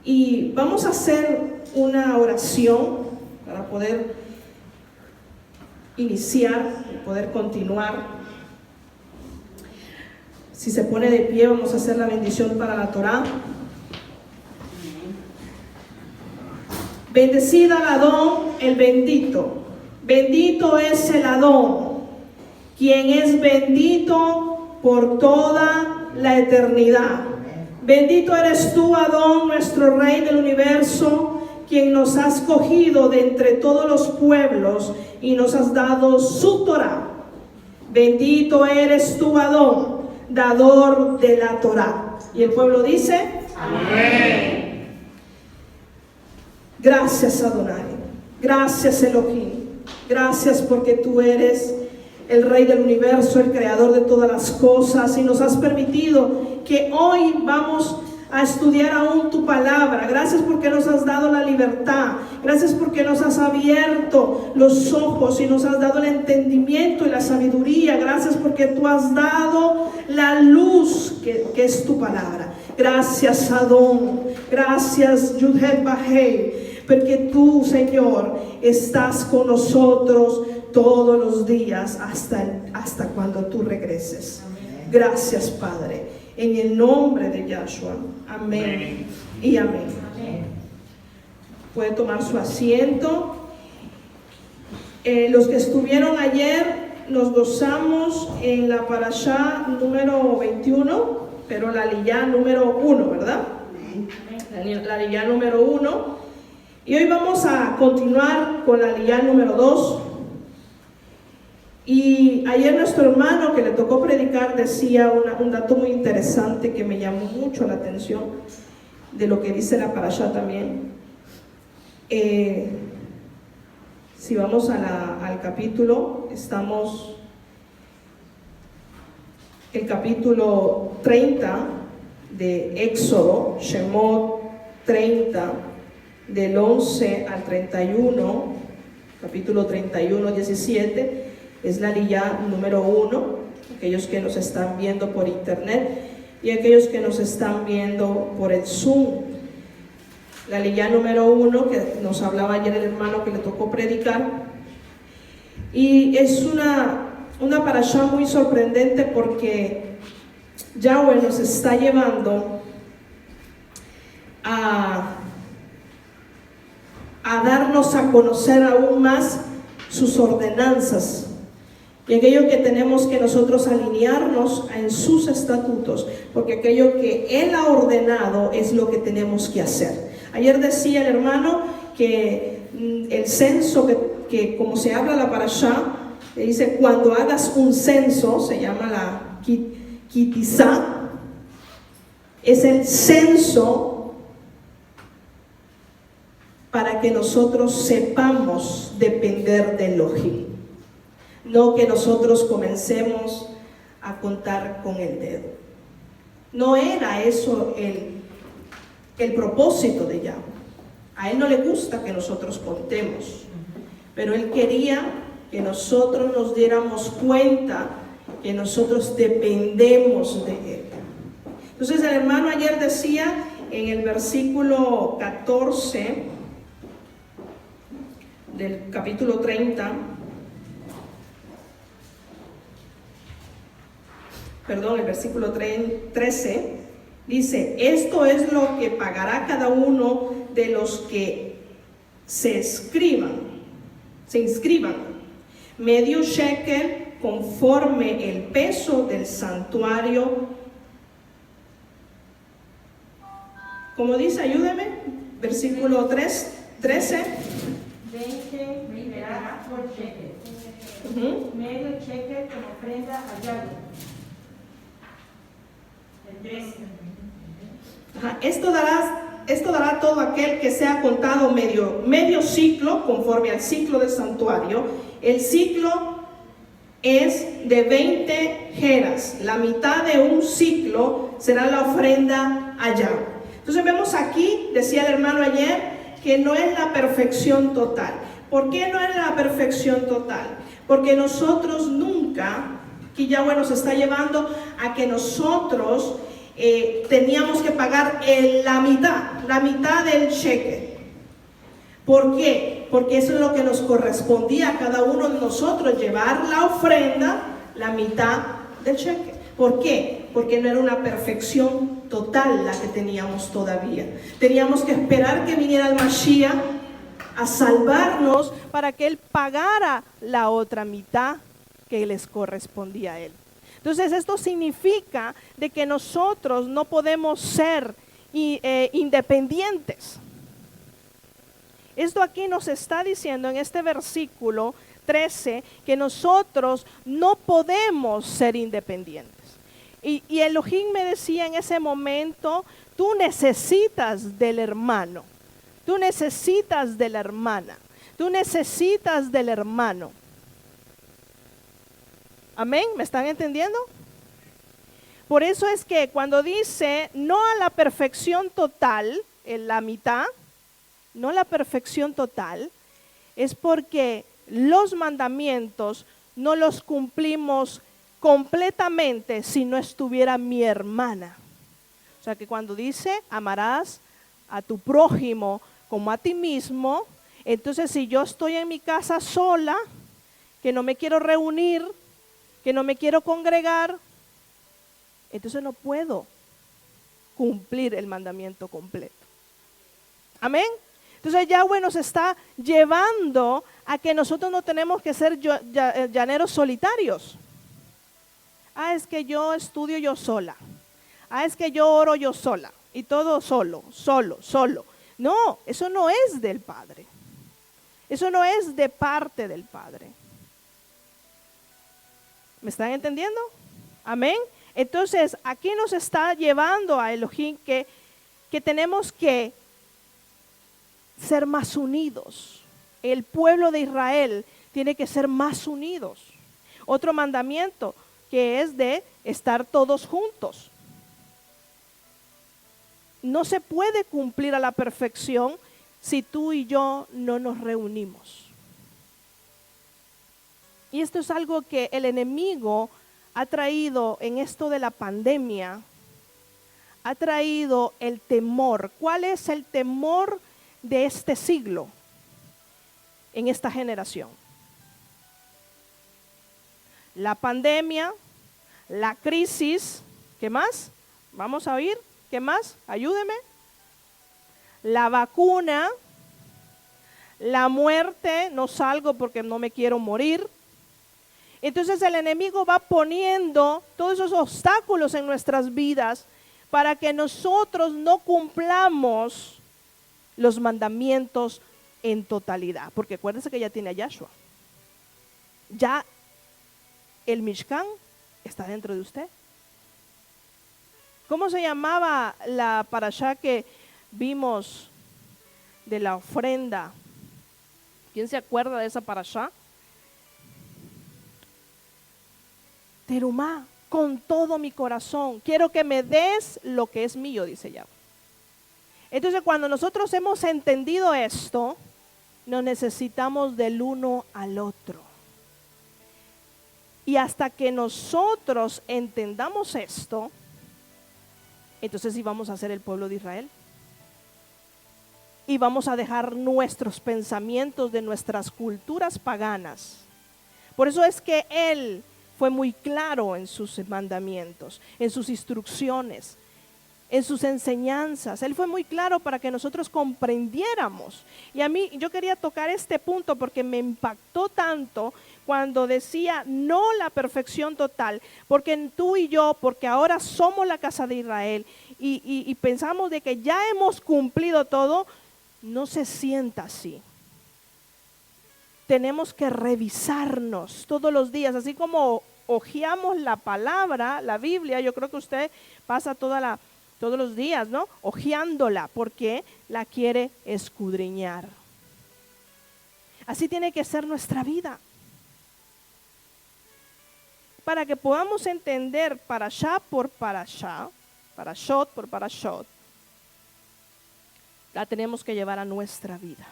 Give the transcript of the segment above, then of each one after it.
Y vamos a hacer una oración para poder iniciar y poder continuar. Si se pone de pie, vamos a hacer la bendición para la Torá. Bendecida al Adón, el bendito. Bendito es el Adón, quien es bendito por toda la eternidad. Bendito eres tú, Adón, nuestro Rey del universo, quien nos has escogido de entre todos los pueblos y nos has dado su Torá. Bendito eres tú, Adón, dador de la Torá. Y el pueblo dice: amén. Gracias, Adonai. Gracias, Elohim. Gracias porque tú eres el Rey del universo, el creador de todas las cosas, y nos has permitido que hoy vamos a estudiar aún tu palabra. Gracias porque nos has dado la libertad. Gracias porque nos has abierto los ojos y nos has dado el entendimiento y la sabiduría. Gracias porque tú has dado la luz que es tu palabra. Gracias, Adón. Gracias, Yudhet Bahei, porque tú, Señor, estás con nosotros todos los días hasta cuando tú regreses. Gracias, Padre. En el nombre de Yahshua. Amén y amén. Puede tomar su asiento. Los que estuvieron ayer, nos gozamos en la parashá número 21, pero la aliyá número 1, ¿verdad? La aliyá número 1. Y hoy vamos a continuar con la aliyá número 2. Y ayer nuestro hermano que le tocó predicar decía un dato muy interesante que me llamó mucho la atención de lo que dice la parashá también. Si vamos al capítulo, estamos el capítulo 30 de Éxodo, Shemot 30, del 11 al 31, capítulo 31, 17. Es la aliyá número 1, aquellos que nos están viendo por internet y aquellos que nos están viendo por el Zoom. La aliyá número 1 que nos hablaba ayer el hermano que le tocó predicar. Y es una parashá muy sorprendente porque Yahweh nos está llevando a darnos a conocer aún más sus ordenanzas. Y aquello que tenemos que nosotros alinearnos en sus estatutos, porque aquello que Él ha ordenado es lo que tenemos que hacer. Ayer decía el hermano que el censo, que como se habla la parashá, dice cuando hagas un censo, se llama la kitizá, es el censo para que nosotros sepamos depender del Elohim. No que nosotros comencemos a contar con el dedo. No era eso el propósito de Yahweh. A Él no le gusta que nosotros contemos, pero Él quería que nosotros nos diéramos cuenta que nosotros dependemos de Él. Entonces el hermano ayer decía en el versículo 14 del capítulo 30, el versículo 13, dice: esto es lo que pagará cada uno de los que se inscriban, medio shekel conforme el peso del santuario. Como dice, ayúdeme, versículo 13. 20 liberará por shekel. Medio shekel como ofrenda a Yahweh. Esto dará todo aquel que sea contado medio ciclo, conforme al ciclo del santuario. El ciclo es de 20 geras. La mitad de un ciclo será la ofrenda a Yahweh. Entonces vemos aquí, decía el hermano ayer, que no es la perfección total. ¿Por qué no es la perfección total? Porque nosotros nunca, que Yahweh nos está llevando a que nosotros teníamos que pagar la mitad del cheque. ¿Por qué? Porque eso es lo que nos correspondía a cada uno de nosotros, llevar la ofrenda, la mitad del cheque. ¿Por qué? Porque no era una perfección total la que teníamos todavía. Teníamos que esperar que viniera el Mashiach a salvarnos para que Él pagara la otra mitad que les correspondía a Él. Entonces esto significa de que nosotros no podemos ser independientes. Esto aquí nos está diciendo en este versículo 13 que nosotros no podemos ser independientes. Y Elohim me decía en ese momento, tú necesitas del hermano, tú necesitas de la hermana, tú necesitas del hermano. Amén, ¿me están entendiendo? Por eso es que cuando dice no a la perfección total, en la mitad, no la perfección total, es porque los mandamientos no los cumplimos completamente si no estuviera mi hermana. O sea que cuando dice amarás a tu prójimo como a ti mismo, entonces si yo estoy en mi casa sola, que no me quiero reunir, que no me quiero congregar, entonces no puedo cumplir el mandamiento completo. Amén. Entonces Yahweh nos está llevando a que nosotros no tenemos que ser llaneros solitarios. Es que yo estudio yo sola. Es que yo oro yo sola. Y todo solo. No, eso no es del Padre. Eso no es de parte del Padre. ¿Me están entendiendo? Amén. Entonces, aquí nos está llevando a Elohim que tenemos que ser más unidos. El pueblo de Israel tiene que ser más unidos. Otro mandamiento que es de estar todos juntos. No se puede cumplir a la perfección si tú y yo no nos reunimos. Y esto es algo que el enemigo ha traído en esto de la pandemia, ha traído el temor. ¿Cuál es el temor de este siglo en esta generación? La pandemia, la crisis, ¿qué más? Vamos a oír, ¿qué más? Ayúdeme. La vacuna, la muerte, no salgo porque no me quiero morir. Entonces el enemigo va poniendo todos esos obstáculos en nuestras vidas para que nosotros no cumplamos los mandamientos en totalidad. Porque acuérdense que ya tiene a Yahshua. Ya el Mishkan está dentro de usted. ¿Cómo se llamaba la parashá que vimos de la ofrenda? ¿Quién se acuerda de esa parashá? Terumá, con todo mi corazón, quiero que me des lo que es mío, dice Yahweh. Entonces, cuando nosotros hemos entendido esto, nos necesitamos del uno al otro. Y hasta que nosotros entendamos esto, entonces sí vamos a ser el pueblo de Israel. Y vamos a dejar nuestros pensamientos de nuestras culturas paganas. Por eso es que Él fue muy claro en sus mandamientos, en sus instrucciones, en sus enseñanzas. Él fue muy claro para que nosotros comprendiéramos. Y a mí, yo quería tocar este punto porque me impactó tanto cuando decía no la perfección total, porque tú y yo, porque ahora somos la casa de Israel y pensamos de que ya hemos cumplido todo, no se sienta así. Tenemos que revisarnos todos los días, así como hojeamos la palabra, la Biblia. Yo creo que usted pasa todos los días, ¿no? Hojeándola, porque la quiere escudriñar. Así tiene que ser nuestra vida. Para que podamos entender parashá por parashá, parashot por parashot, la tenemos que llevar a nuestra vida.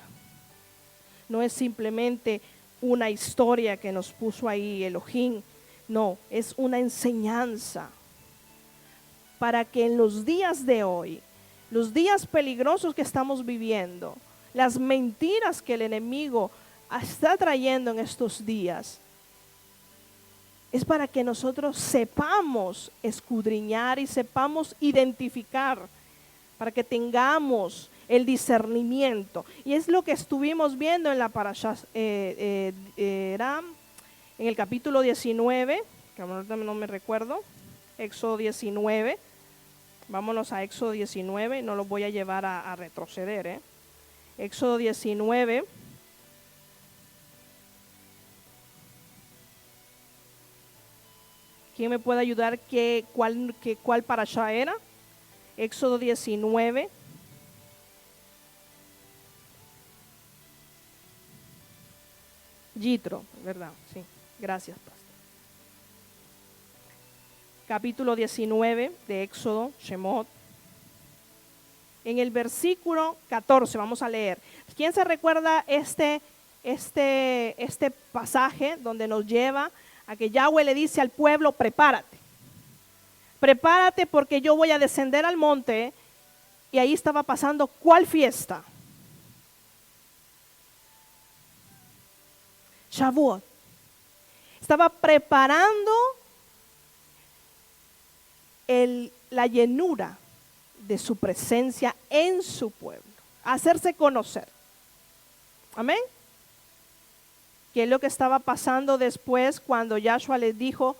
No es simplemente una historia que nos puso ahí Elohim, no, es una enseñanza para que en los días de hoy, los días peligrosos que estamos viviendo, las mentiras que el enemigo está trayendo en estos días, es para que nosotros sepamos escudriñar y sepamos identificar, para que tengamos el discernimiento. Y es lo que estuvimos viendo en la parashá, era en el capítulo 19, que ahorita no me recuerdo, Éxodo 19. Vámonos a Éxodo 19, no los voy a llevar a retroceder. Éxodo 19. ¿Quién me puede ayudar cuál parashá era? Éxodo 19. Yitro, ¿verdad? Sí, gracias, pastor. Capítulo 19 de Éxodo, Shemot. En el versículo 14, vamos a leer. ¿Quién se recuerda este pasaje donde nos lleva a que Yahweh le dice al pueblo, prepárate? Prepárate porque yo voy a descender al monte. Y ahí estaba pasando, ¿cuál fiesta? Shavuot. Estaba preparando la llenura de su presencia en su pueblo, hacerse conocer. Amén. ¿Qué es lo que estaba pasando después cuando Yahshua les dijo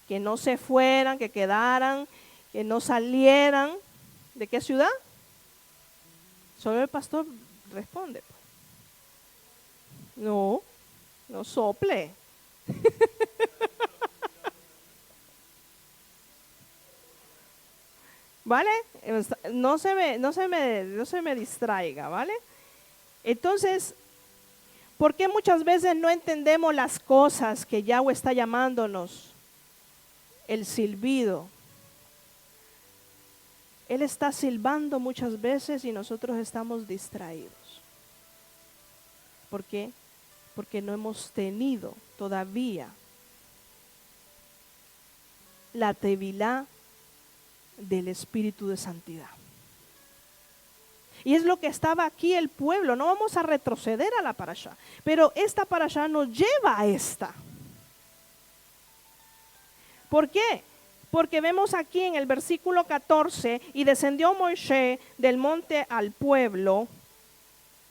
que no se fueran, que quedaran, que no salieran? ¿De qué ciudad? Solo el pastor responde. No sople. ¿Vale? No se me distraiga, ¿vale? Entonces, ¿por qué muchas veces no entendemos las cosas que Yahweh está llamándonos? El silbido. Él está silbando muchas veces y nosotros estamos distraídos. ¿Por qué? Porque no hemos tenido todavía la tevilá del Espíritu de Santidad. Y es lo que estaba aquí el pueblo. No vamos a retroceder a la parashá, pero esta parashá nos lleva a esta. ¿Por qué? Porque vemos aquí en el versículo 14, y descendió Moisés del monte al pueblo,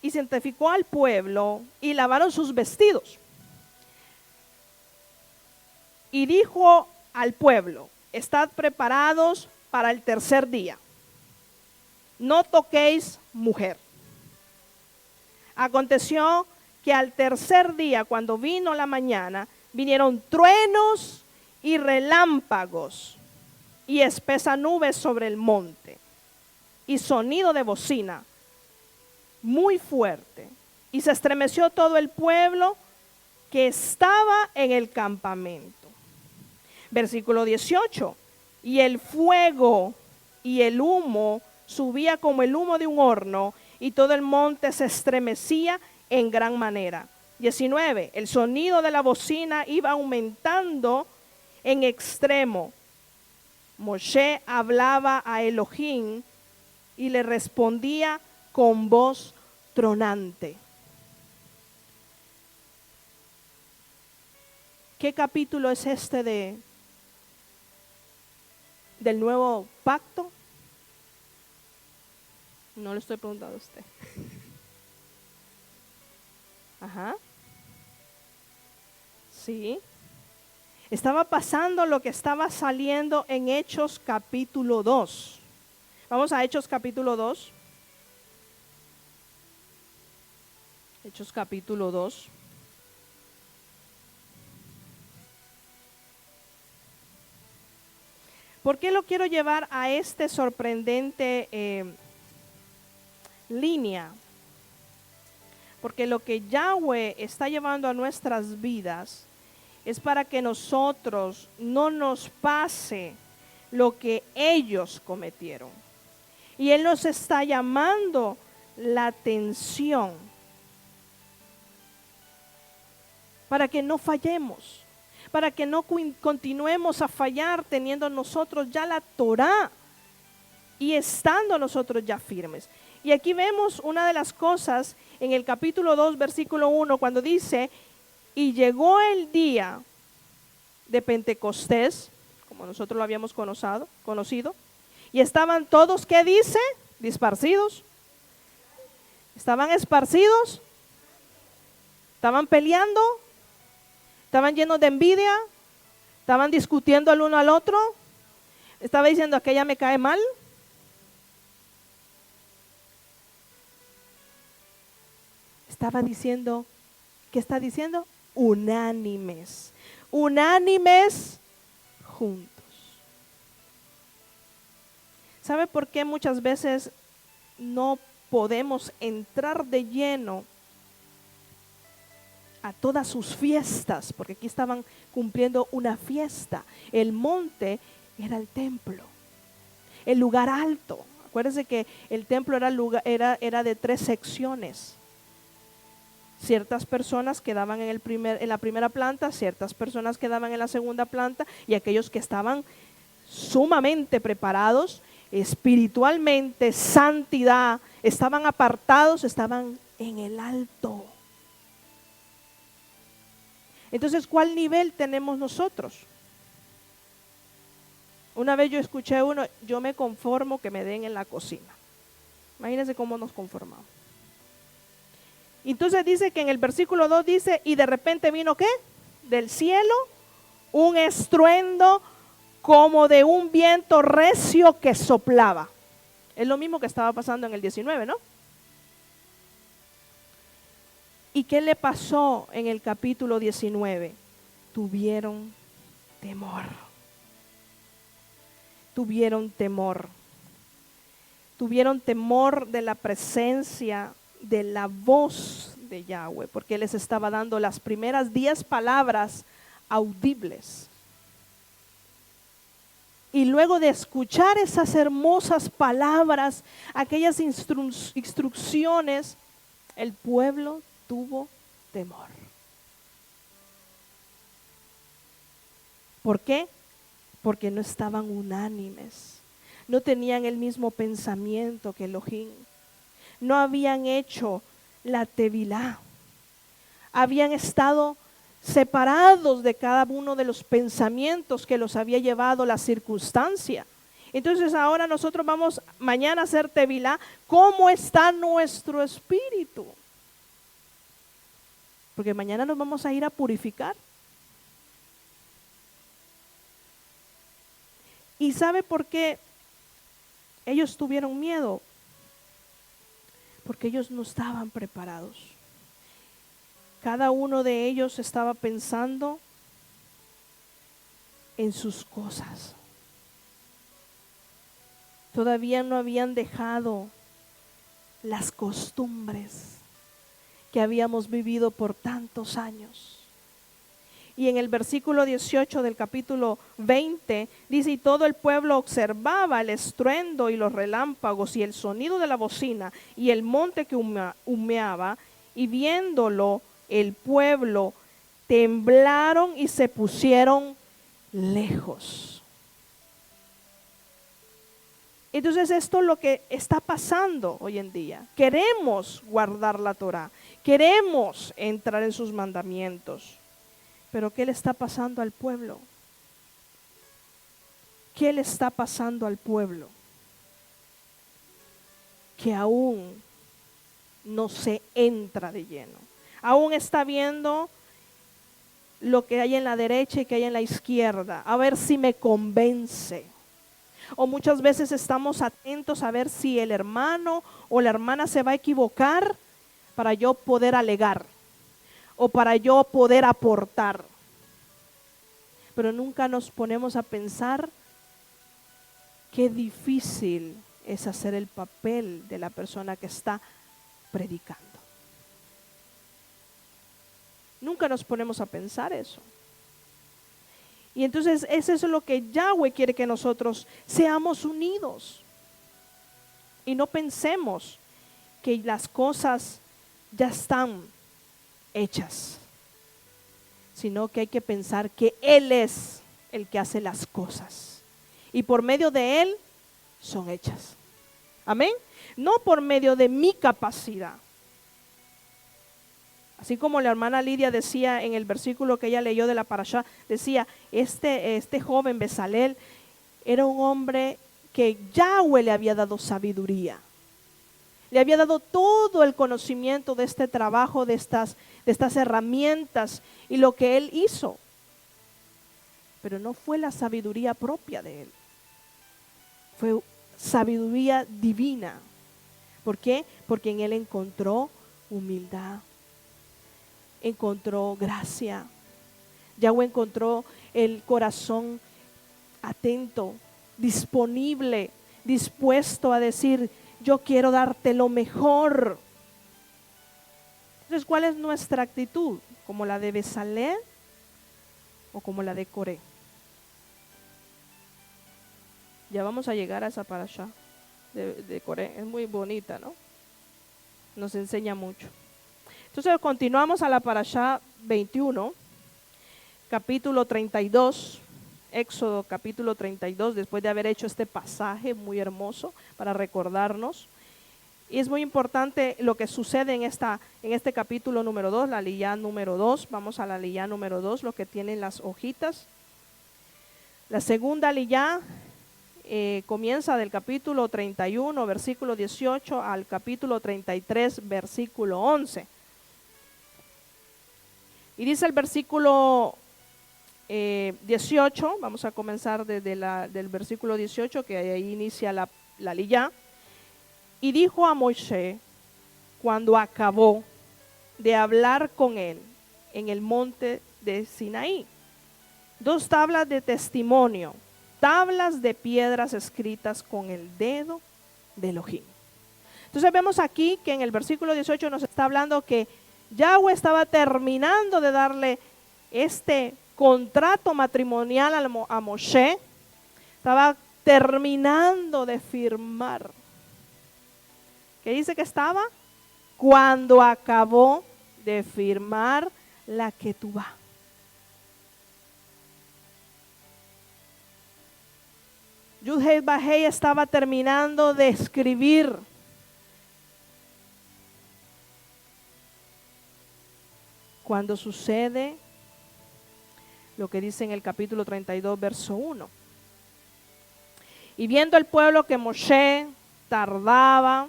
y santificó al pueblo, y lavaron sus vestidos. Y dijo al pueblo, estad preparados para el tercer día. No toquéis mujer. Aconteció que al tercer día, cuando vino la mañana, vinieron truenos y relámpagos y espesa nube sobre el monte y sonido de bocina muy fuerte, y se estremeció todo el pueblo que estaba en el campamento. Versículo 18. Y el fuego y el humo subía como el humo de un horno, y todo el monte se estremecía en gran manera. 19. El sonido de la bocina iba aumentando en extremo. Moshe hablaba a Elohim y le respondía con voz tronante. ¿Qué capítulo es este del nuevo pacto? No le estoy preguntando a usted. Ajá. Sí. Estaba pasando lo que estaba saliendo en Hechos capítulo 2. Vamos a Hechos capítulo 2. Hechos capítulo 2. ¿Por qué lo quiero llevar a este sorprendente línea? Porque lo que Yahweh está llevando a nuestras vidas es para que nosotros no nos pase lo que ellos cometieron. Y Él nos está llamando la atención para que no fallemos, para que no continuemos a fallar teniendo nosotros ya la Torá y estando nosotros ya firmes. Y aquí vemos una de las cosas en el capítulo 2, versículo 1, cuando dice, y llegó el día de Pentecostés, como nosotros lo habíamos conocido, y estaban todos, ¿qué dice? Disparcidos. Estaban esparcidos, estaban peleando, estaban llenos de envidia, estaban discutiendo el uno al otro, estaba diciendo, aquella me cae mal. Estaba diciendo, ¿qué está diciendo? Unánimes, unánimes juntos. ¿Sabe por qué muchas veces no podemos entrar de lleno a todas sus fiestas? Porque aquí estaban cumpliendo una fiesta. El monte era el templo, el lugar alto. Acuérdense que el templo era de 3 secciones. Ciertas personas quedaban en la primera planta, ciertas personas quedaban en la segunda planta, y aquellos que estaban sumamente preparados espiritualmente, santidad, estaban apartados, estaban en el alto. Entonces, ¿cuál nivel tenemos nosotros? Una vez yo escuché uno, yo me conformo que me den en la cocina. Imagínense cómo nos conformamos. Entonces dice que en el versículo 2 dice, y de repente vino ¿qué? Del cielo un estruendo como de un viento recio que soplaba. Es lo mismo que estaba pasando en el 19, ¿no? ¿Y qué le pasó en el capítulo 19? Tuvieron temor. Tuvieron temor. Tuvieron temor de la presencia, de la voz de Yahweh, porque Él les estaba dando las primeras 10 palabras audibles. Y luego de escuchar esas hermosas palabras, aquellas instrucciones, el pueblo tuvo temor. ¿Por qué? Porque no estaban unánimes, no tenían el mismo pensamiento que Elohim, no habían hecho la tevilá, habían estado separados de cada uno de los pensamientos que los había llevado la circunstancia. Entonces ahora nosotros vamos mañana a hacer tevilá. ¿Cómo está nuestro espíritu? Porque mañana nos vamos a ir a purificar. ¿Y sabe por qué ellos tuvieron miedo? Porque ellos no estaban preparados. Cada uno de ellos estaba pensando en sus cosas. Todavía no habían dejado las costumbres que habíamos vivido por tantos años. Y en el versículo 18 del capítulo 20 dice, y todo el pueblo observaba el estruendo y los relámpagos y el sonido de la bocina y el monte que humeaba, y viéndolo el pueblo temblaron y se pusieron lejos. Entonces esto es lo que está pasando hoy en día. Queremos guardar la Torá, queremos entrar en sus mandamientos. Pero ¿qué le está pasando al pueblo? ¿Qué le está pasando al pueblo? Que aún no se entra de lleno. Aún está viendo lo que hay en la derecha y que hay en la izquierda. A ver si me convence. O muchas veces estamos atentos a ver si el hermano o la hermana se va a equivocar para yo poder alegar o para yo poder aportar. Pero nunca nos ponemos a pensar qué difícil es hacer el papel de la persona que está predicando. Nunca nos ponemos a pensar eso. Y entonces eso es lo que Yahweh quiere, que nosotros seamos unidos. Y no pensemos que las cosas ya están hechas, sino que hay que pensar que Él es el que hace las cosas. Y por medio de Él son hechas. Amén. No por medio de mi capacidad. Así como la hermana Lidia decía en el versículo que ella leyó de la parashá, decía, este joven Bezalel era un hombre que Yahweh le había dado sabiduría. Le había dado todo el conocimiento de este trabajo, de estas herramientas y lo que él hizo. Pero no fue la sabiduría propia de él. Fue sabiduría divina. ¿Por qué? Porque en él encontró humildad. Encontró gracia. Yahweh encontró el corazón atento, disponible, dispuesto a decir, yo quiero darte lo mejor. Entonces, ¿cuál es nuestra actitud? ¿Como la de Bezalel o como la de Coré? Ya vamos a llegar a esa parashá de Coré. Es muy bonita, ¿no? Nos enseña mucho. Entonces continuamos a la parashá 21, capítulo 32, Éxodo capítulo 32, después de haber hecho este pasaje muy hermoso para recordarnos. Y es muy importante lo que sucede en este capítulo número 2, la aliyá número 2. Vamos a la aliyá número 2, lo que tienen las hojitas. La segunda aliyá comienza del capítulo 31, versículo 18, al capítulo 33, versículo 11. Y dice el versículo 18, vamos a comenzar desde del versículo 18, que ahí inicia la aliyá. Y dijo a Moisés, cuando acabó de hablar con él en el monte de Sinaí, 2 tablas de testimonio, tablas de piedras escritas con el dedo de Elohim. Entonces vemos aquí que en el versículo 18 nos está hablando que Yahweh estaba terminando de darle este contrato matrimonial a Moshe, estaba terminando de firmar. ¿Qué dice que estaba? Cuando acabó de firmar la ketubá. Yud-Heh Vah-Heh estaba terminando de escribir. Cuando sucede lo que dice en el capítulo 32, verso 1. Y viendo el pueblo que Moshe tardaba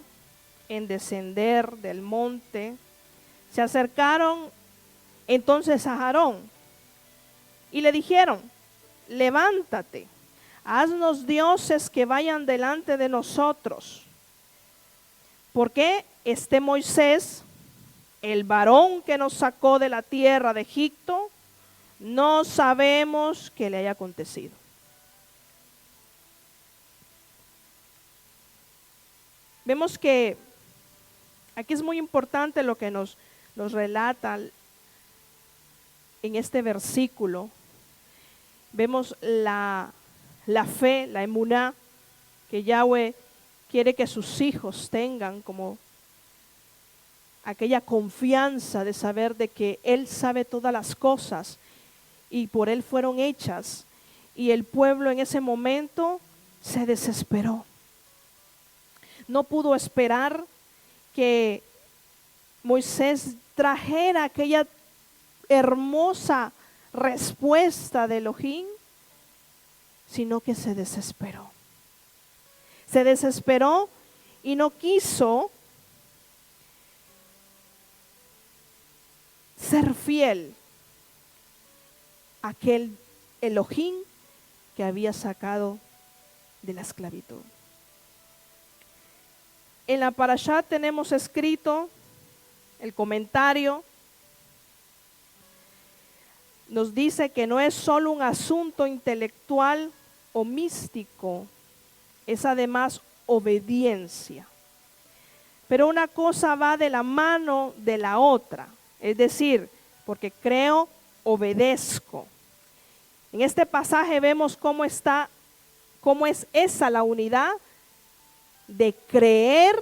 en descender del monte, se acercaron entonces a Aarón y le dijeron, levántate, haznos dioses que vayan delante de nosotros, porque este Moisés, el varón que nos sacó de la tierra de Egipto, no sabemos qué le haya acontecido. Vemos que aquí es muy importante lo que nos relata en este versículo. Vemos la fe, la emuná, que Yahweh quiere que sus hijos tengan, como aquella confianza de saber de que Él sabe todas las cosas y por Él fueron hechas. Y el pueblo en ese momento se desesperó. No pudo esperar que Moisés trajera aquella hermosa respuesta de Elohim, sino que se desesperó. Se desesperó y no quiso ser fiel a aquel Elohim que había sacado de la esclavitud. En la parashá tenemos escrito el comentario. Nos dice que no es solo un asunto intelectual o místico, es además obediencia. Pero una cosa va de la mano de la otra, es decir, porque creo, obedezco. En este pasaje vemos cómo es esa la unidad de creer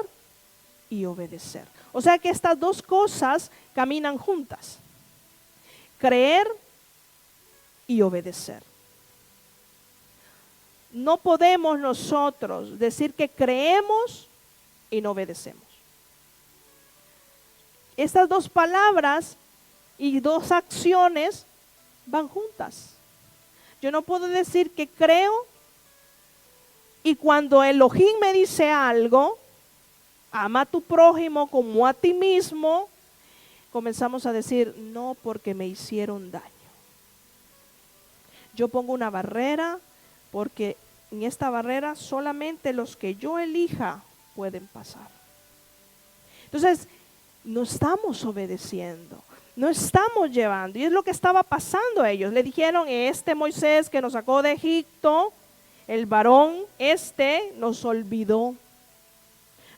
y obedecer. O sea que estas dos cosas caminan juntas. Creer y obedecer. no podemos nosotros decir que creemos y no obedecemos. Estas dos palabras y dos acciones van juntas. Yo no puedo decir que creo y cuando Elohim me dice algo, ama a tu prójimo como a ti mismo, comenzamos a decir, no, porque me hicieron daño. Yo pongo una barrera porque en esta barrera solamente los que yo elija pueden pasar. Entonces, no estamos obedeciendo, no estamos llevando. Y es lo que estaba pasando a ellos. Le dijeron, Moisés que nos sacó de Egipto, el varón nos olvidó,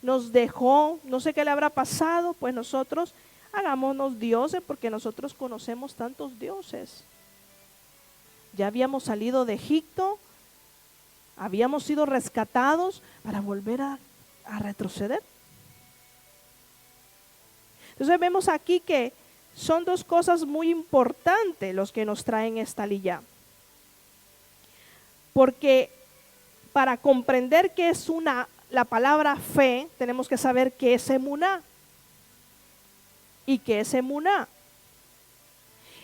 nos dejó, no sé qué le habrá pasado, pues nosotros hagámonos dioses porque nosotros conocemos tantos dioses. Ya habíamos salido de Egipto, habíamos sido rescatados para volver a retroceder. Entonces vemos aquí que son dos cosas muy importantes los que nos traen esta liyá. Porque para comprender qué es la palabra fe, tenemos que saber qué es emuná. ¿Y qué es emuná?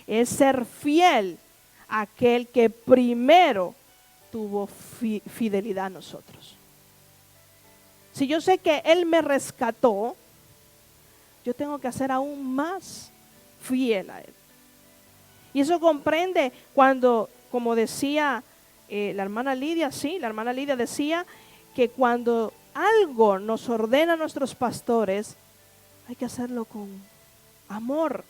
Es ser fiel a aquel que primero tuvo fidelidad a nosotros. Si yo sé que Él me rescató, yo tengo que ser aún más fiel a Él. Y eso comprende cuando, como decía la hermana Lidia, la hermana Lidia decía que cuando algo nos ordena a nuestros pastores, hay que hacerlo con amor.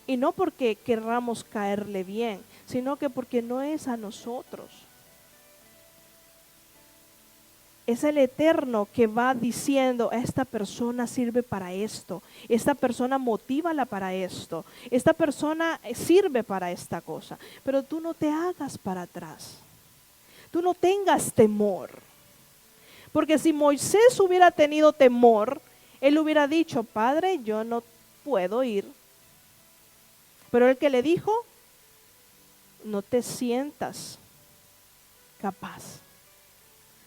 Y no porque querramos caerle bien, sino que porque no es a nosotros. Es el Eterno que va diciendo, esta persona sirve para esto, esta persona motívala para esto, esta persona sirve para esta cosa. Pero tú no te hagas para atrás, tú no tengas temor. Porque si Moisés hubiera tenido temor, él hubiera dicho, Padre, yo no puedo ir. Pero el que le dijo, no te sientas capaz.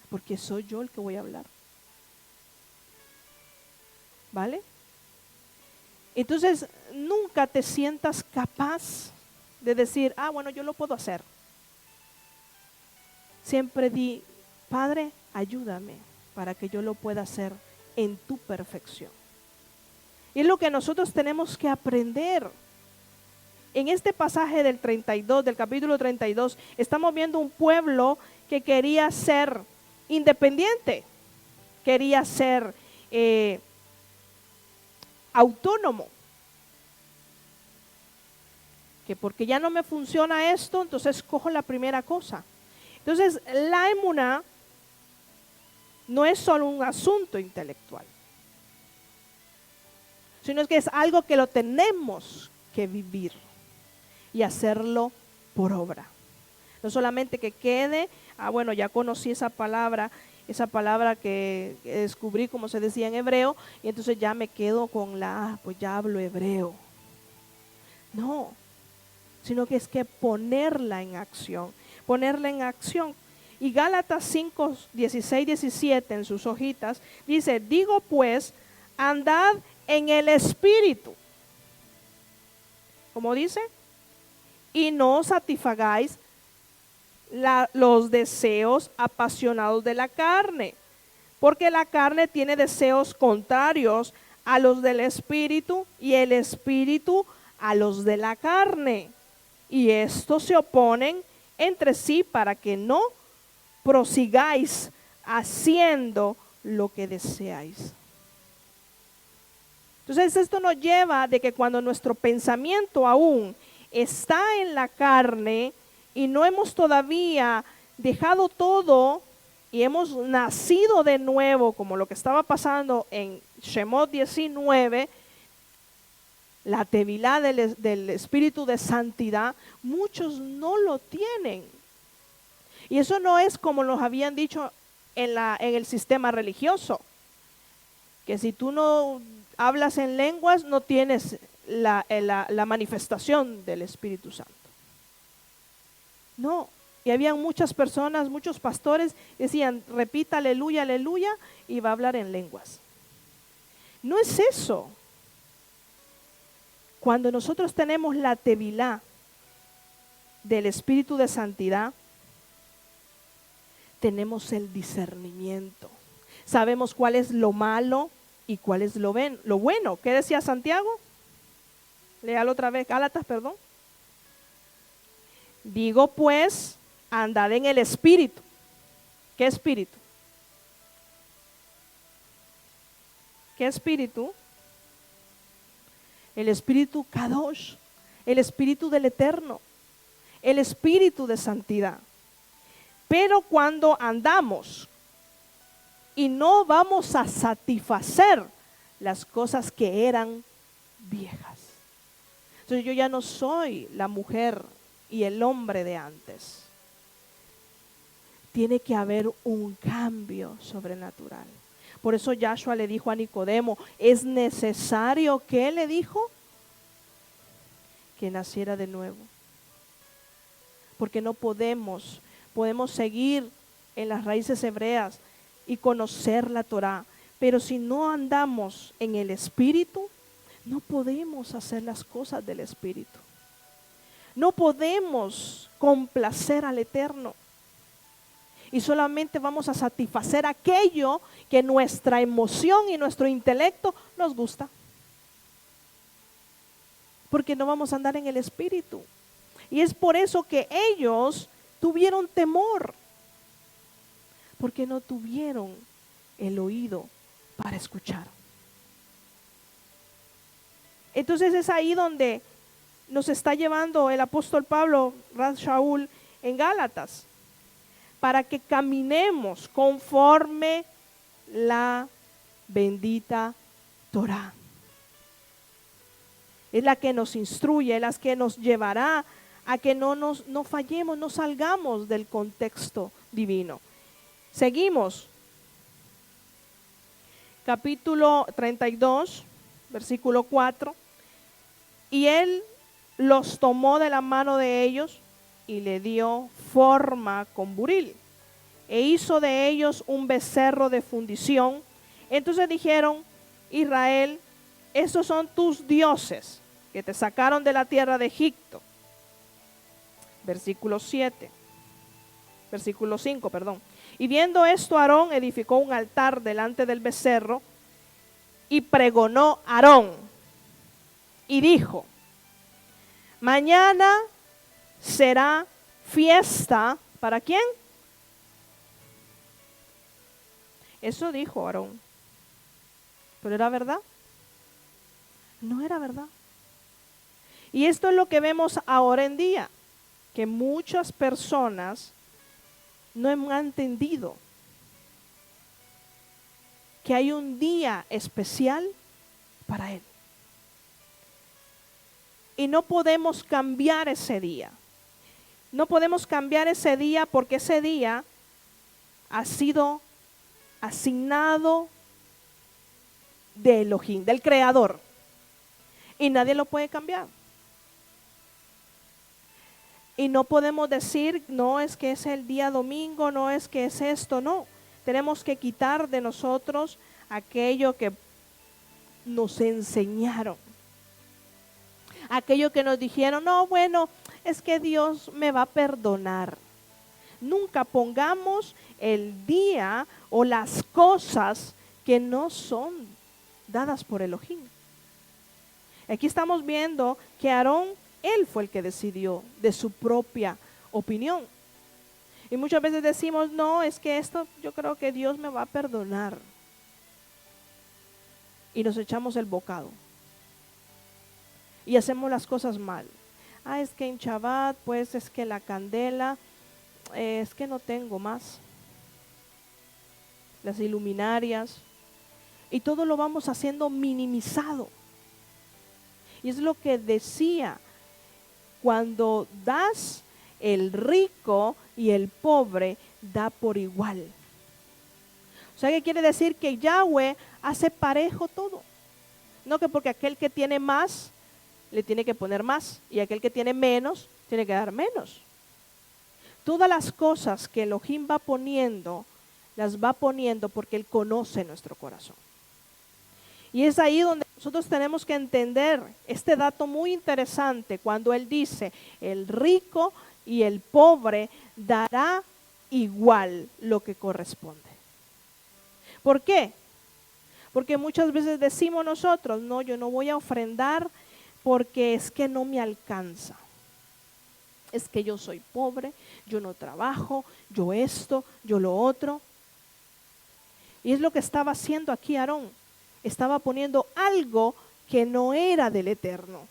Porque soy yo el que voy a hablar. ¿Vale? Entonces, nunca te sientas capaz de decir, bueno, yo lo puedo hacer. Siempre di, Padre, ayúdame para que yo lo pueda hacer en tu perfección. Y es lo que nosotros tenemos que aprender. En este pasaje del capítulo 32, estamos viendo un pueblo que quería ser independiente, quería ser autónomo, que porque ya no me funciona esto, entonces cojo la primera cosa. Entonces la emuná no es solo un asunto intelectual, sino que es algo que lo tenemos que vivir y hacerlo por obra. No solamente que quede, bueno, ya conocí esa palabra que descubrí, como se decía en hebreo, y entonces ya me quedo con pues ya hablo hebreo. No, sino que es que ponerla en acción. Y Gálatas 5, 16, 17 en sus hojitas, dice, digo pues, andad en el Espíritu. ¿Cómo dice? Y no satisfagáis los deseos apasionados de la carne, porque la carne tiene deseos contrarios a los del Espíritu y el Espíritu a los de la carne, y estos se oponen entre sí para que no prosigáis haciendo lo que deseáis. Entonces esto nos lleva de que cuando nuestro pensamiento aún está en la carne y no hemos todavía dejado todo y hemos nacido de nuevo, como lo que estaba pasando en Shemot 19, la tevilá del espíritu de santidad, muchos no lo tienen. Y eso no es como nos habían dicho en el sistema religioso, que si tú no hablas en lenguas no tienes la manifestación del Espíritu Santo. No, Y había muchas personas, muchos pastores, decían, repita aleluya, aleluya, y va a hablar en lenguas. No es eso. Cuando nosotros tenemos la tevilá del Espíritu de Santidad, tenemos el discernimiento. Sabemos cuál es lo malo y cuál es lo bueno. ¿Qué decía Santiago? Léalo otra vez, Gálatas, perdón. Digo pues, andad en el Espíritu. ¿Qué Espíritu? ¿Qué Espíritu? El Espíritu Kadosh, el Espíritu del Eterno, el Espíritu de santidad. Pero cuando andamos y no vamos a satisfacer las cosas que eran viejas. Entonces yo ya no soy la mujer y el hombre de antes. Tiene que haber un cambio sobrenatural. Por eso Yahshua le dijo a Nicodemo, es necesario, ¿qué le dijo? Que naciera de nuevo. Porque no podemos seguir en las raíces hebreas y conocer la Torá. Pero si no andamos en el Espíritu, no podemos hacer las cosas del Espíritu. No podemos complacer al Eterno. Y solamente vamos a satisfacer aquello que nuestra emoción y nuestro intelecto nos gusta. Porque no vamos a andar en el Espíritu. Y es por eso que ellos tuvieron temor. Porque no tuvieron el oído para escuchar. Entonces es ahí donde nos está llevando el apóstol Pablo, Ras Shaul, en Gálatas. Para que caminemos conforme la bendita Torá. Es la que nos instruye, es la que nos llevará a que no fallemos, no salgamos del contexto divino. Seguimos. Capítulo 32, versículo 4. Y él los tomó de la mano de ellos y le dio forma con buril, e hizo de ellos un becerro de fundición. Entonces dijeron, Israel, esos son tus dioses que te sacaron de la tierra de Egipto. Versículo 5, perdón. Y viendo esto, Aarón edificó un altar delante del becerro y pregonó Aarón y dijo, mañana será fiesta, ¿para quién? Eso dijo Aarón. ¿Pero era verdad? No era verdad. Y esto es lo que vemos ahora en día, que muchas personas no han entendido que hay un día especial para Él. Y no podemos cambiar ese día. No podemos cambiar ese día porque ese día ha sido asignado de Elohim, del Creador. Y nadie lo puede cambiar. Y no podemos decir, no es que es el día domingo, no es que es esto, no. Tenemos que quitar de nosotros aquello que nos enseñaron. Aquello que nos dijeron, no, bueno, es que Dios me va a perdonar. Nunca pongamos el día o las cosas que no son dadas por Elohim. Aquí estamos viendo que Aarón, él fue el que decidió de su propia opinión. Y muchas veces decimos, no, es que esto yo creo que Dios me va a perdonar. Y nos echamos el bocado. Y hacemos las cosas mal. Es que en Shabbat, pues es que la candela, es que no tengo más. Las iluminarias. Y todo lo vamos haciendo minimizado. Y es lo que decía, cuando das, el rico y el pobre da por igual. O sea, ¿qué quiere decir? Que Yahweh hace parejo todo. No que porque aquel que tiene más, le tiene que poner más, y aquel que tiene menos, tiene que dar menos. Todas las cosas que Elohim va poniendo, las va poniendo porque Él conoce nuestro corazón. Y es ahí donde nosotros tenemos que entender este dato muy interesante cuando Él dice, el rico y el pobre dará igual lo que corresponde. ¿Por qué? Porque muchas veces decimos nosotros, no, yo no voy a ofrendar porque es que no me alcanza. Es que yo soy pobre, yo no trabajo, yo esto, yo lo otro. Y es lo que estaba haciendo aquí Aarón. Estaba poniendo algo que no era del Eterno,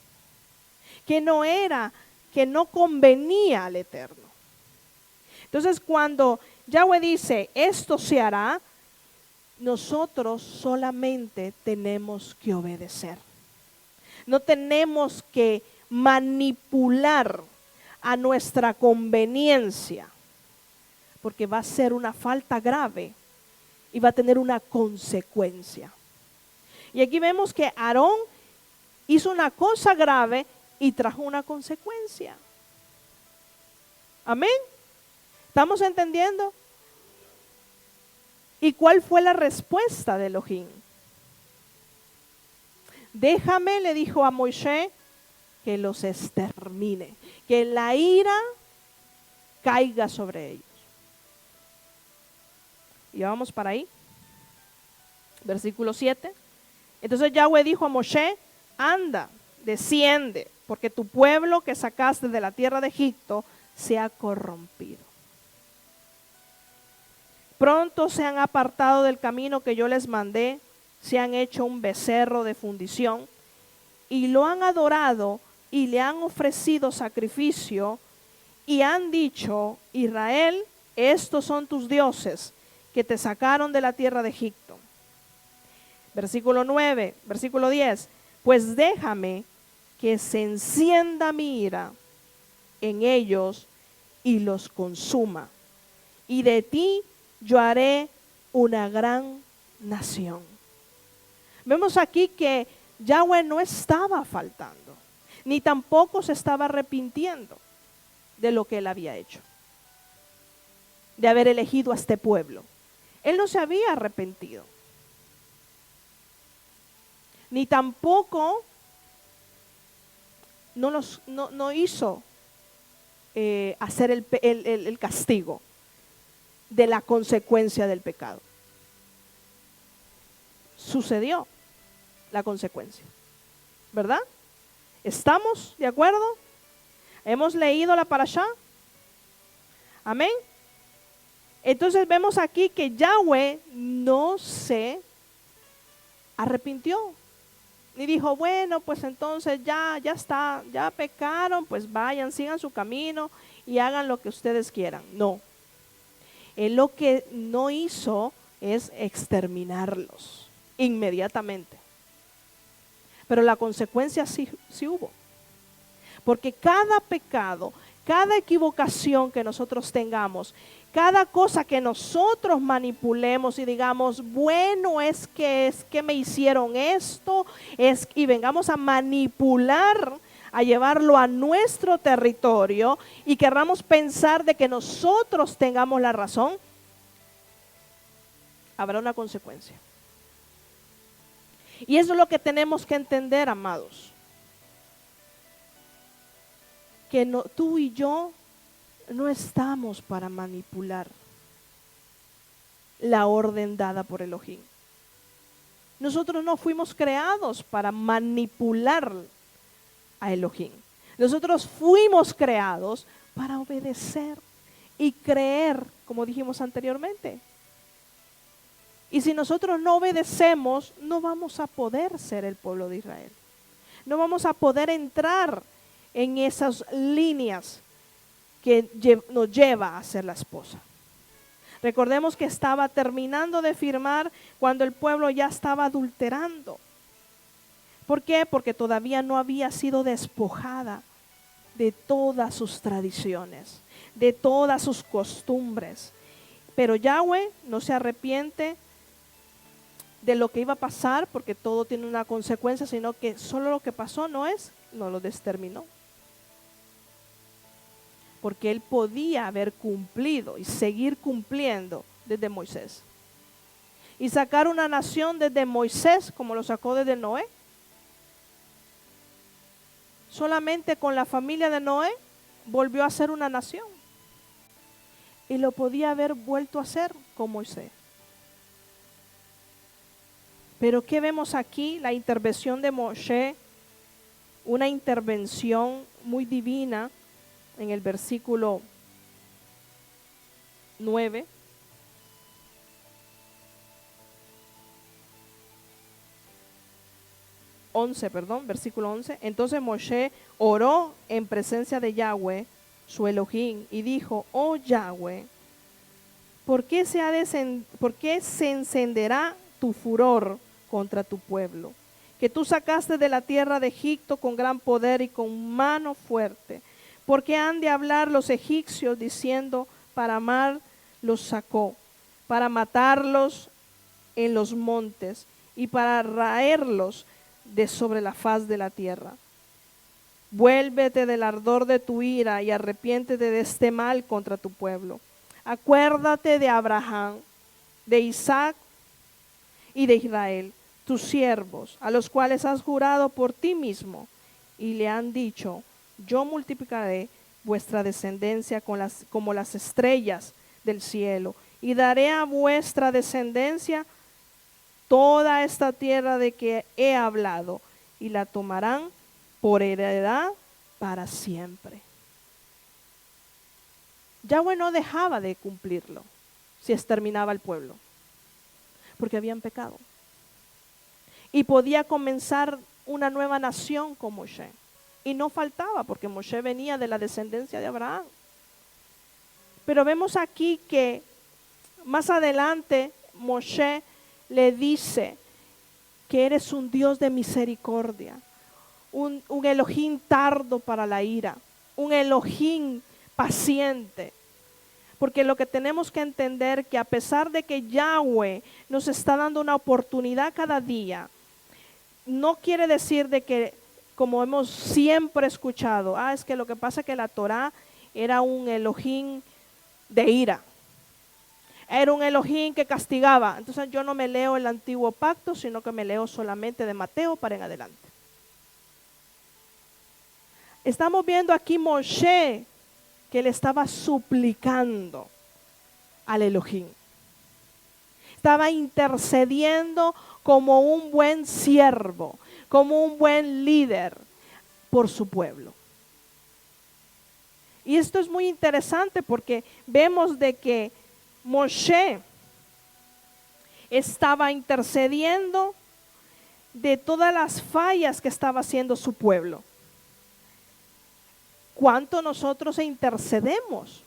que no convenía al Eterno. Entonces cuando Yahweh dice, esto se hará, nosotros solamente tenemos que obedecer. No tenemos que manipular a nuestra conveniencia, porque va a ser una falta grave y va a tener una consecuencia. Y aquí vemos que Aarón hizo una cosa grave y trajo una consecuencia. Amén. ¿Estamos entendiendo? ¿Y cuál fue la respuesta de Elohim? Déjame, le dijo a Moisés, que los extermine, que la ira caiga sobre ellos. Y vamos para ahí. Versículo 7. Entonces Yahweh dijo a Moshe, anda, desciende, porque tu pueblo que sacaste de la tierra de Egipto se ha corrompido. Pronto se han apartado del camino que yo les mandé, se han hecho un becerro de fundición y lo han adorado y le han ofrecido sacrificio y han dicho, Israel, estos son tus dioses que te sacaron de la tierra de Egipto. Versículo 9, versículo 10, pues déjame que se encienda mi ira en ellos y los consuma, y de ti yo haré una gran nación. Vemos aquí que Yahweh no estaba faltando, ni tampoco se estaba arrepintiendo de lo que él había hecho, de haber elegido a este pueblo. Él no se había arrepentido, ni tampoco no hizo hacer el castigo de la consecuencia del pecado. Sucedió la consecuencia, ¿verdad? ¿Estamos de acuerdo? ¿Hemos leído la parashá? Amén. Entonces vemos aquí que Yahweh no se arrepintió, ni dijo, bueno, pues entonces ya está, ya pecaron, pues vayan, sigan su camino y hagan lo que ustedes quieran. No. Él lo que no hizo es exterminarlos inmediatamente. Pero la consecuencia sí hubo. Porque cada pecado, cada equivocación que nosotros tengamos, cada cosa que nosotros manipulemos y digamos, bueno, es que me hicieron esto, y vengamos a manipular, a llevarlo a nuestro territorio y querramos pensar de que nosotros tengamos la razón, habrá una consecuencia. Y eso es lo que tenemos que entender, amados. Que tú y yo no estamos para manipular la orden dada por Elohim. Nosotros no fuimos creados para manipular a Elohim. Nosotros fuimos creados para obedecer y creer, como dijimos anteriormente. Y si nosotros no obedecemos, no vamos a poder ser el pueblo de Israel. No vamos a poder entrar en esas líneas que nos lleva a ser la esposa. Recordemos que estaba terminando de firmar cuando el pueblo ya estaba adulterando. ¿Por qué? Porque todavía no había sido despojada de todas sus tradiciones, de todas sus costumbres. Pero Yahweh no se arrepiente de lo que iba a pasar, porque todo tiene una consecuencia, sino que solo lo que pasó no lo desterminó. porque él podía haber cumplido y seguir cumpliendo desde Moisés. Y sacar una nación desde Moisés, como lo sacó desde Noé. Solamente con la familia de Noé volvió a ser una nación. Y lo podía haber vuelto a hacer con Moisés. Pero ¿qué vemos aquí? La intervención de Moshe, una intervención muy divina en el versículo 9. Versículo 11. Entonces Moshe oró en presencia de Yahweh, su Elohim, y dijo: oh Yahweh, ¿por qué se encenderá tu furor contra tu pueblo, que tú sacaste de la tierra de Egipto con gran poder y con mano fuerte? ¿Por qué han de hablar los egipcios diciendo: para mal los sacó, para matarlos en los montes y para raerlos de sobre la faz de la tierra? Vuélvete del ardor de tu ira y arrepiéntete de este mal contra tu pueblo. Acuérdate de Abraham, de Isaac y de Israel, tus siervos, a los cuales has jurado por ti mismo, y le han dicho: yo multiplicaré vuestra descendencia como las estrellas del cielo, y daré a vuestra descendencia toda esta tierra de que he hablado, y la tomarán por heredad para siempre. Yahweh no dejaba de cumplirlo si exterminaba al pueblo, porque habían pecado. Y podía comenzar una nueva nación con Moshe. Y no faltaba, porque Moshe venía de la descendencia de Abraham. Pero vemos aquí que más adelante Moshe le dice que eres un Dios de misericordia, un Elohim tardo para la ira, un Elohim paciente. Porque lo que tenemos que entender que a pesar de que Yahweh nos está dando una oportunidad cada día, no quiere decir de que, como hemos siempre escuchado, es que lo que pasa es que la Torá era un Elohim de ira. Era un Elohim que castigaba. Entonces yo no me leo el antiguo pacto, sino que me leo solamente de Mateo para en adelante. Estamos viendo aquí Moshe que le estaba suplicando al Elohim. Estaba intercediendo como un buen siervo, como un buen líder por su pueblo. Y esto es muy interesante porque vemos de que Moshe estaba intercediendo de todas las fallas que estaba haciendo su pueblo. ¿Cuánto nosotros intercedemos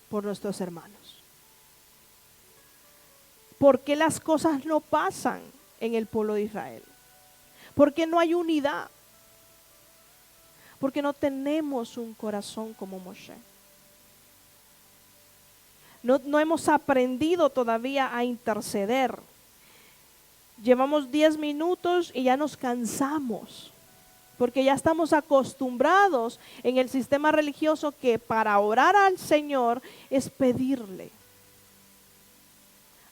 por nuestros hermanos? ¿Por qué las cosas no pasan en el pueblo de Israel? ¿Por qué no hay unidad? Porque no tenemos un corazón como Moshe. No hemos aprendido todavía a interceder. Llevamos 10 minutos y ya nos cansamos, porque ya estamos acostumbrados en el sistema religioso que para orar al Señor es pedirle.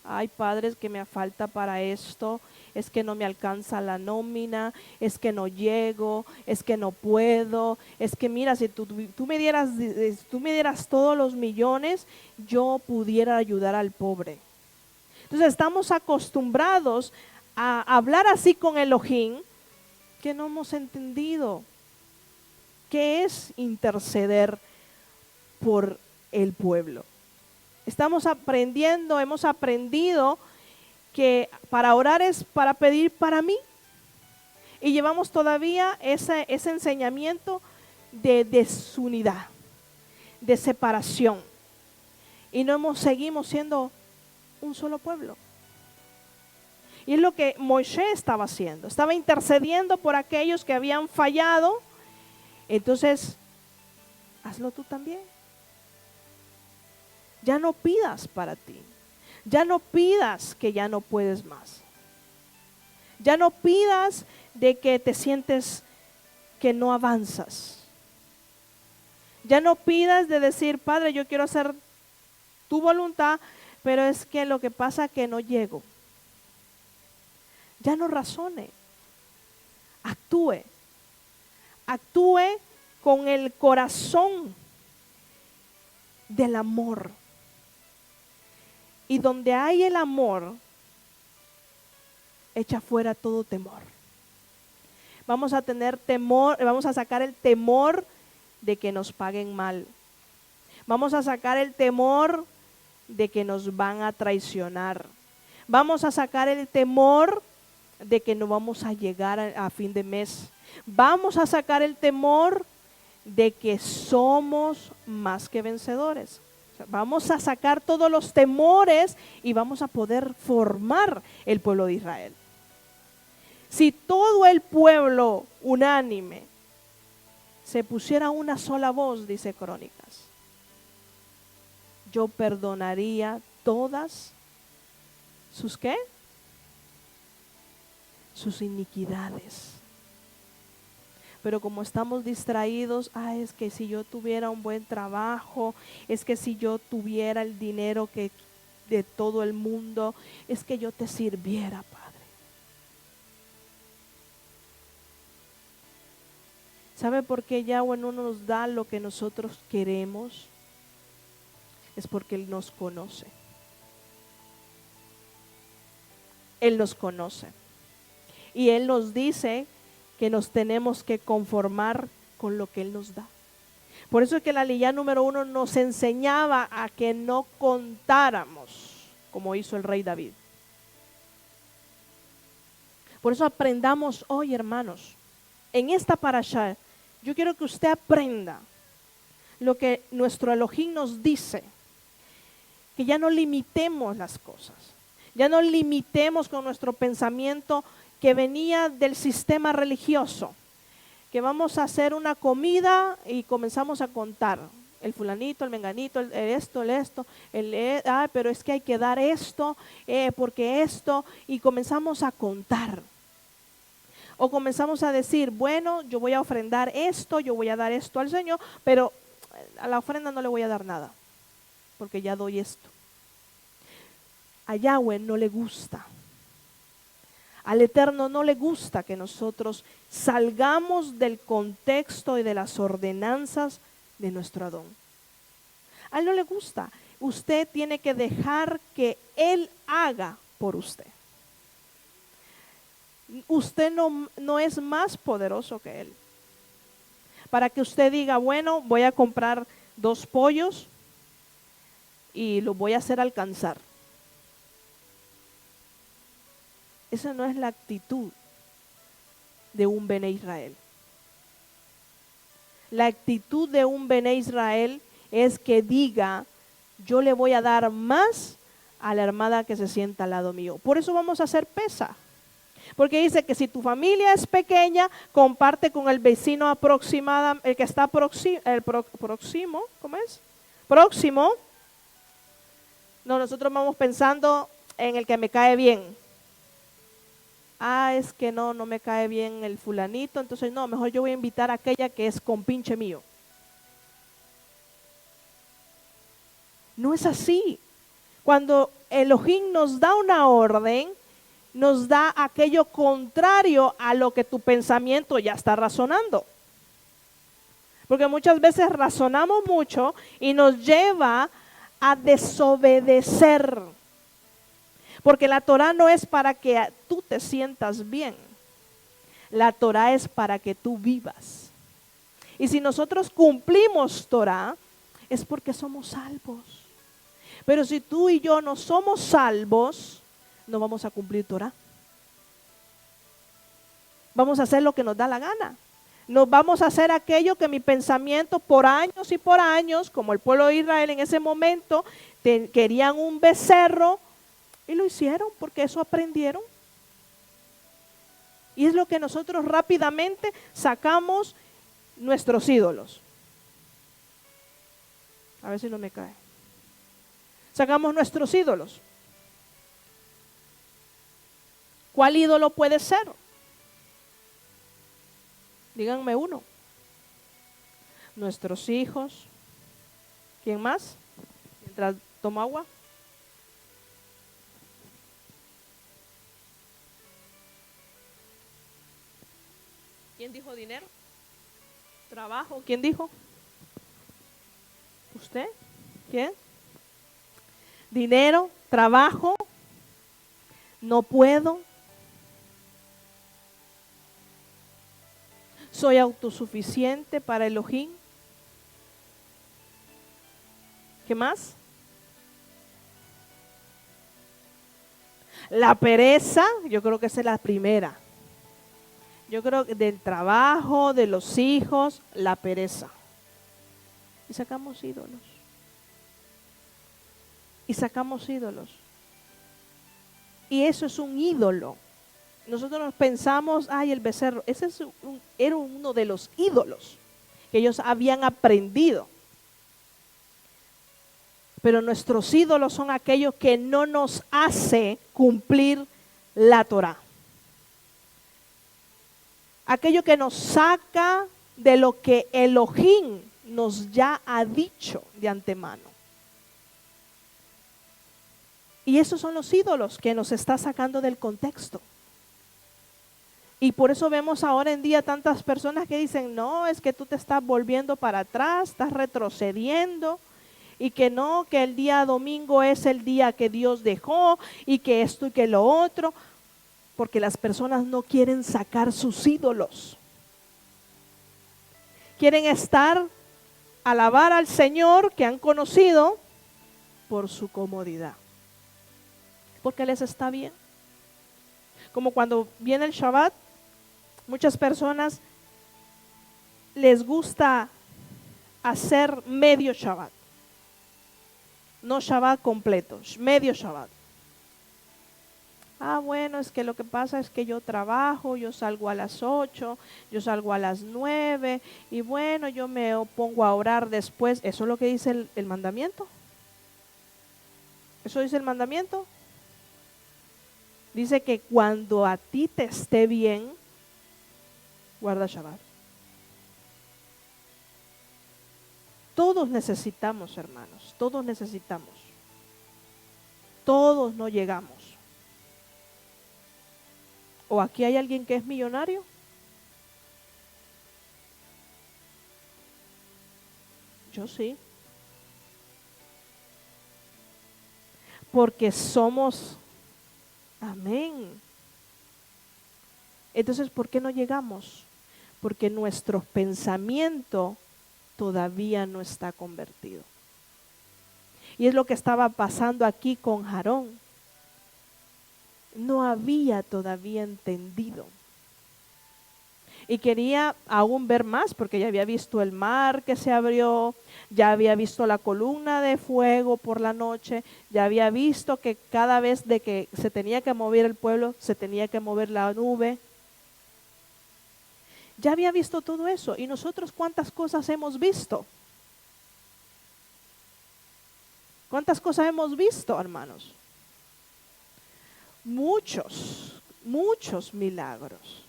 Ay, padres, que me falta para esto, es que no me alcanza la nómina, es que no llego, es que no puedo, es que mira, si tú me dieras todos los millones, yo pudiera ayudar al pobre. Entonces estamos acostumbrados a hablar así con Elohim, que no hemos entendido qué es interceder por el pueblo. Hemos aprendido que para orar es para pedir para mí. Y llevamos todavía ese enseñamiento de desunidad, de separación. Y seguimos siendo un solo pueblo. Y es lo que Moshe estaba haciendo. Estaba intercediendo por aquellos que habían fallado. Entonces, hazlo tú también. Ya no pidas para ti. Ya no pidas que ya no puedes más. Ya no pidas de que te sientes que no avanzas. Ya no pidas de decir, Padre, yo quiero hacer tu voluntad, pero es que lo que pasa es que no llego. Ya no razone. Actúe. Actúe con el corazón del amor. Y donde hay el amor, echa fuera todo temor. Vamos a tener temor, vamos a sacar el temor de que nos paguen mal. Vamos a sacar el temor de que nos van a traicionar. Vamos a sacar el temor de que no vamos a llegar a fin de mes. Vamos a sacar el temor de que somos más que vencedores. O sea, vamos a sacar todos los temores y vamos a poder formar el pueblo de Israel. Si todo el pueblo unánime se pusiera una sola voz, dice Crónicas, yo perdonaría todas sus ¿qué? Sus iniquidades. Pero como estamos distraídos, es que si yo tuviera un buen trabajo, es que si yo tuviera el dinero que de todo el mundo, es que yo te sirviera, Padre. ¿Sabe por qué Yahweh no nos da lo que nosotros queremos? Es porque Él nos conoce. Él nos conoce. Y Él nos dice que nos tenemos que conformar con lo que Él nos da. Por eso es que la ley número 1 nos enseñaba a que no contáramos como hizo el rey David. Por eso aprendamos hoy, hermanos, en esta parashá, yo quiero que usted aprenda lo que nuestro Elohim nos dice, que ya no limitemos las cosas, ya no limitemos con nuestro pensamiento que venía del sistema religioso, que vamos a hacer una comida y comenzamos a contar, el fulanito, el menganito, el esto, pero es que hay que dar esto, porque esto, y comenzamos a contar. O comenzamos a decir, bueno, yo voy a ofrendar esto, yo voy a dar esto al Señor, pero a la ofrenda no le voy a dar nada, porque ya doy esto. A Yahweh no le gusta. Al Eterno no le gusta que nosotros salgamos del contexto y de las ordenanzas de nuestro Adón. A Él no le gusta. Usted tiene que dejar que Él haga por usted. Usted no es más poderoso que Él. Para que usted diga, bueno, voy a comprar 2 pollos y lo voy a hacer alcanzar. Esa no es la actitud de un Bene Israel. La actitud de un Bene Israel es que diga, yo le voy a dar más a la hermana que se sienta al lado mío. Por eso vamos a hacer pesa. Porque dice que si tu familia es pequeña, comparte con el vecino aproximado, el que está próximo, ¿cómo es? Próximo. No, nosotros vamos pensando en el que me cae bien. Es que no me cae bien el fulanito, entonces no, mejor yo voy a invitar a aquella que es compinche mío. No es así. Cuando Elohim nos da una orden, nos da aquello contrario a lo que tu pensamiento ya está razonando. Porque muchas veces razonamos mucho y nos lleva a desobedecer. Porque la Torah no es para que tú te sientas bien. La Torah es para que tú vivas. Y si nosotros cumplimos Torah, es porque somos salvos. Pero si tú y yo no somos salvos, no vamos a cumplir Torah. Vamos a hacer lo que nos da la gana. Nos vamos a hacer aquello que mi pensamiento por años y por años, como el pueblo de Israel en ese momento, querían un becerro y lo hicieron porque eso aprendieron. Y es lo que nosotros rápidamente sacamos nuestros ídolos. A ver si no me cae. Sacamos nuestros ídolos. ¿Cuál ídolo puede ser? Díganme uno. nuestros hijos. ¿Quién más? Mientras tomo agua. ¿Quién dijo dinero? Trabajo. ¿Quién dijo? ¿Usted? ¿Quién? Dinero, trabajo, no puedo. Soy autosuficiente para Elohim. ¿Qué más? La pereza, yo creo que esa es la primera. Yo creo que del trabajo, de los hijos, la pereza. Y sacamos ídolos. Y sacamos ídolos. Y eso es un ídolo. Nosotros nos pensamos, ay, el becerro. Ese era uno de los ídolos que ellos habían aprendido. Pero nuestros ídolos son aquellos que no nos hace cumplir la Torá. Aquello que nos saca de lo que Elohim nos ya ha dicho de antemano. Y esos son los ídolos que nos está sacando del contexto. Y por eso vemos ahora en día tantas personas que dicen, no, es que tú te estás volviendo para atrás, estás retrocediendo, y que no, que el día domingo es el día que Dios dejó, y que esto y que lo otro, porque las personas no quieren sacar sus ídolos. Quieren alabar al Señor que han conocido por su comodidad. Porque les está bien. Como cuando viene el Shabbat, muchas personas les gusta hacer medio Shabbat. No Shabbat completo, medio Shabbat. Bueno, es que lo que pasa es que yo trabajo, yo salgo a las 8, yo salgo a las 9, y bueno, yo me pongo a orar después. ¿Eso es lo que dice el mandamiento? ¿Eso dice el mandamiento? Dice que cuando a ti te esté bien, guarda Shabbat. Todos necesitamos, hermanos, todos necesitamos. Todos no llegamos. ¿O aquí hay alguien que es millonario? Yo sí. Porque somos, amén. Entonces, ¿por qué no llegamos? Porque nuestro pensamiento todavía no está convertido. Y es lo que estaba pasando aquí con Aarón. No había todavía entendido. Y quería aún ver más, porque ya había visto el mar que se abrió, ya había visto la columna de fuego por la noche, ya había visto que cada vez de que se tenía que mover el pueblo, se tenía que mover la nube. Ya había visto todo eso. ¿Y nosotros cuántas cosas hemos visto? ¿Cuántas cosas hemos visto, hermanos? Muchos milagros.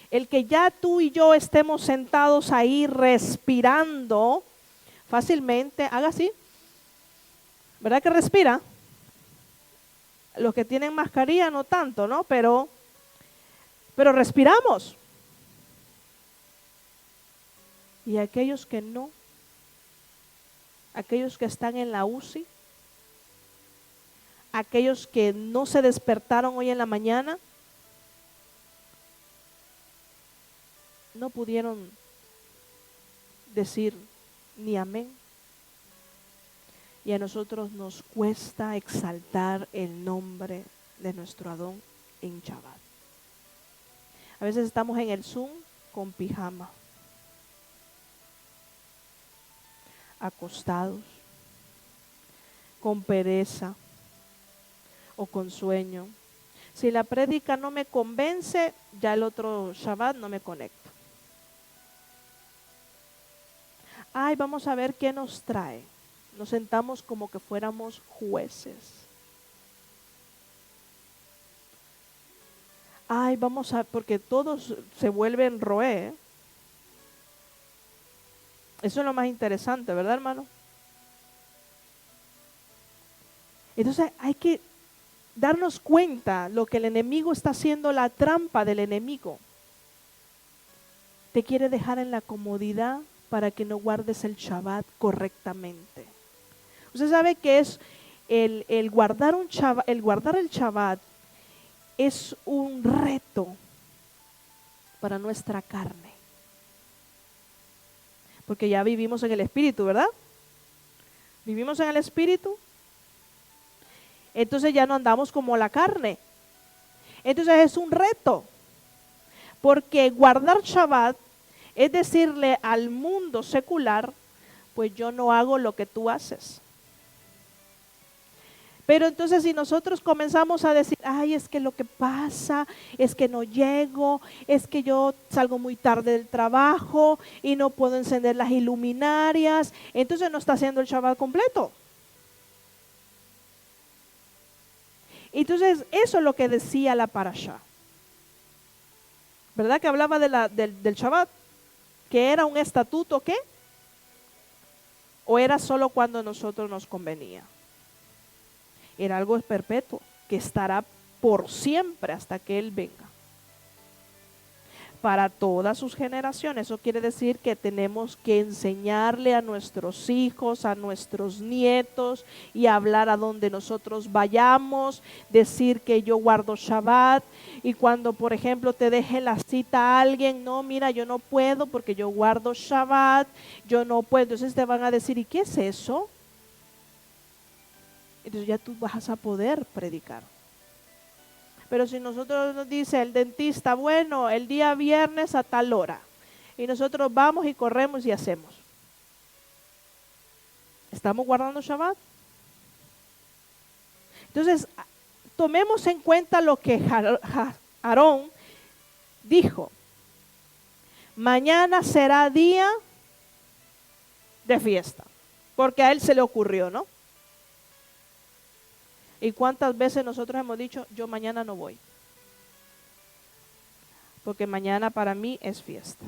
El que ya tú y yo estemos sentados ahí respirando fácilmente, haga así, ¿verdad que respira? Los que tienen mascarilla no tanto, ¿no? Pero respiramos. Y aquellos que no, aquellos que están en la UCI, aquellos que no se despertaron hoy en la mañana, no pudieron decir ni amén. Y a nosotros nos cuesta exaltar el nombre de nuestro Adón en Shabbat. A veces estamos en el Zoom con pijama, acostados, con pereza o con sueño. Si la prédica no me convence, ya el otro Shabbat no me conecto. Vamos a ver qué nos trae. Nos sentamos como que fuéramos jueces. Porque todos se vuelven roé. Eso es lo más interesante, ¿verdad, hermano? Entonces hay que darnos cuenta lo que el enemigo está haciendo, la trampa del enemigo. Te quiere dejar en la comodidad para que no guardes el Shabbat correctamente. Usted sabe que es el guardar el Shabbat es un reto para nuestra carne. Porque ya vivimos en el Espíritu, ¿verdad? Vivimos en el Espíritu. Entonces ya no andamos como la carne. Entonces es un reto. Porque guardar Shabbat es decirle al mundo secular, pues yo no hago lo que tú haces. Pero entonces si nosotros comenzamos a decir, ay, es que lo que pasa es que no llego, es que yo salgo muy tarde del trabajo y no puedo encender las iluminarias, entonces no está haciendo el Shabbat completo. Entonces eso es lo que decía la parashá. ¿Verdad que hablaba del Shabbat? ¿Que era un estatuto qué? ¿O era solo cuando a nosotros nos convenía? Era algo perpetuo, que estará por siempre hasta que Él venga. Para todas sus generaciones. Eso quiere decir que tenemos que enseñarle a nuestros hijos, a nuestros nietos y hablar a donde nosotros vayamos, decir que yo guardo Shabbat y cuando por ejemplo te deje la cita a alguien, no, mira, yo no puedo porque yo guardo Shabbat, yo no puedo. Entonces te van a decir, ¿y qué es eso? Entonces ya tú vas a poder predicar. Pero si nosotros nos dice el dentista, bueno, el día viernes a tal hora, y nosotros vamos y corremos y hacemos, ¿estamos guardando Shabbat? Entonces, tomemos en cuenta lo que Aarón dijo. Mañana será día de fiesta, porque a él se le ocurrió, ¿no? ¿Y cuántas veces nosotros hemos dicho, yo mañana no voy? Porque mañana para mí es fiesta.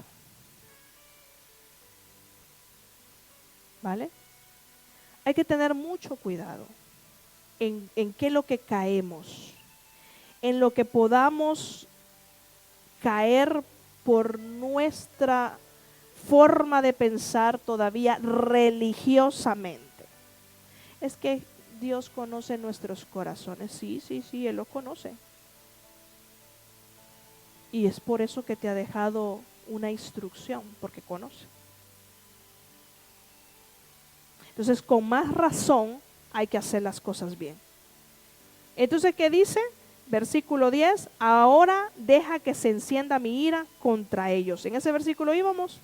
¿Vale? Hay que tener mucho cuidado en qué es lo que caemos, en lo que podamos caer por nuestra forma de pensar todavía religiosamente. Es que Dios conoce nuestros corazones. Sí, Él lo conoce. Y es por eso que te ha dejado una instrucción, porque conoce. Entonces, con más razón hay que hacer las cosas bien. Entonces, ¿qué dice? Versículo 10, ahora deja que se encienda mi ira contra ellos. ¿En ese versículo íbamos?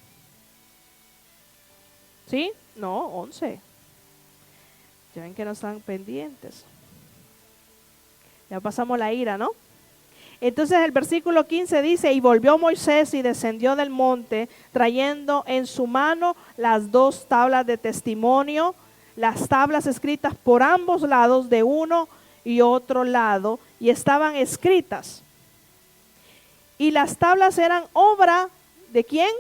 ¿Sí? No, 11. Ya ven que no están pendientes. Ya pasamos la ira, ¿no? Entonces el versículo 15 dice, y volvió Moisés y descendió del monte, trayendo en su mano las 2 tablas de testimonio, las tablas escritas por ambos lados, de uno y otro lado, y estaban escritas. Y las tablas eran obra ¿de quién?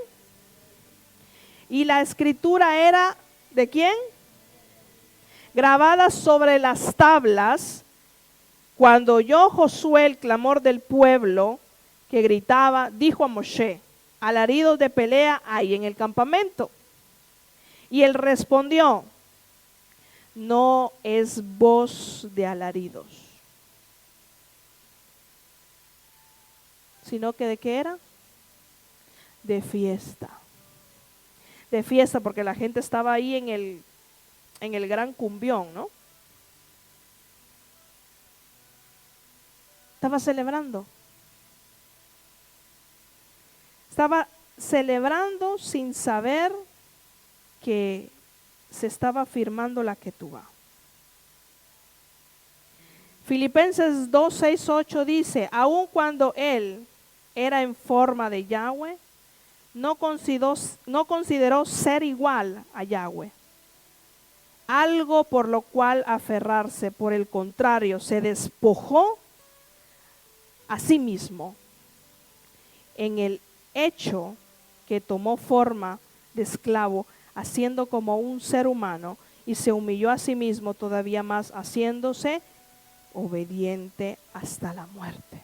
Y la escritura era ¿de quién? Grabadas sobre las tablas. Cuando oyó Josué el clamor del pueblo que gritaba, dijo a Moshe, alaridos de pelea hay en el campamento. Y él respondió, no es voz de alaridos, sino que ¿de qué era? De fiesta. De fiesta, porque la gente estaba ahí en el gran cumbión, ¿no? Estaba celebrando. Estaba celebrando sin saber que se estaba firmando la Ketubá. Filipenses 2, 6, 8 dice, aun cuando él era en forma de Yahweh, no consideró ser igual a Yahweh, algo por lo cual aferrarse. Por el contrario, se despojó a sí mismo en el hecho que tomó forma de esclavo, haciendo como un ser humano, y se humilló a sí mismo todavía más, haciéndose obediente hasta la muerte.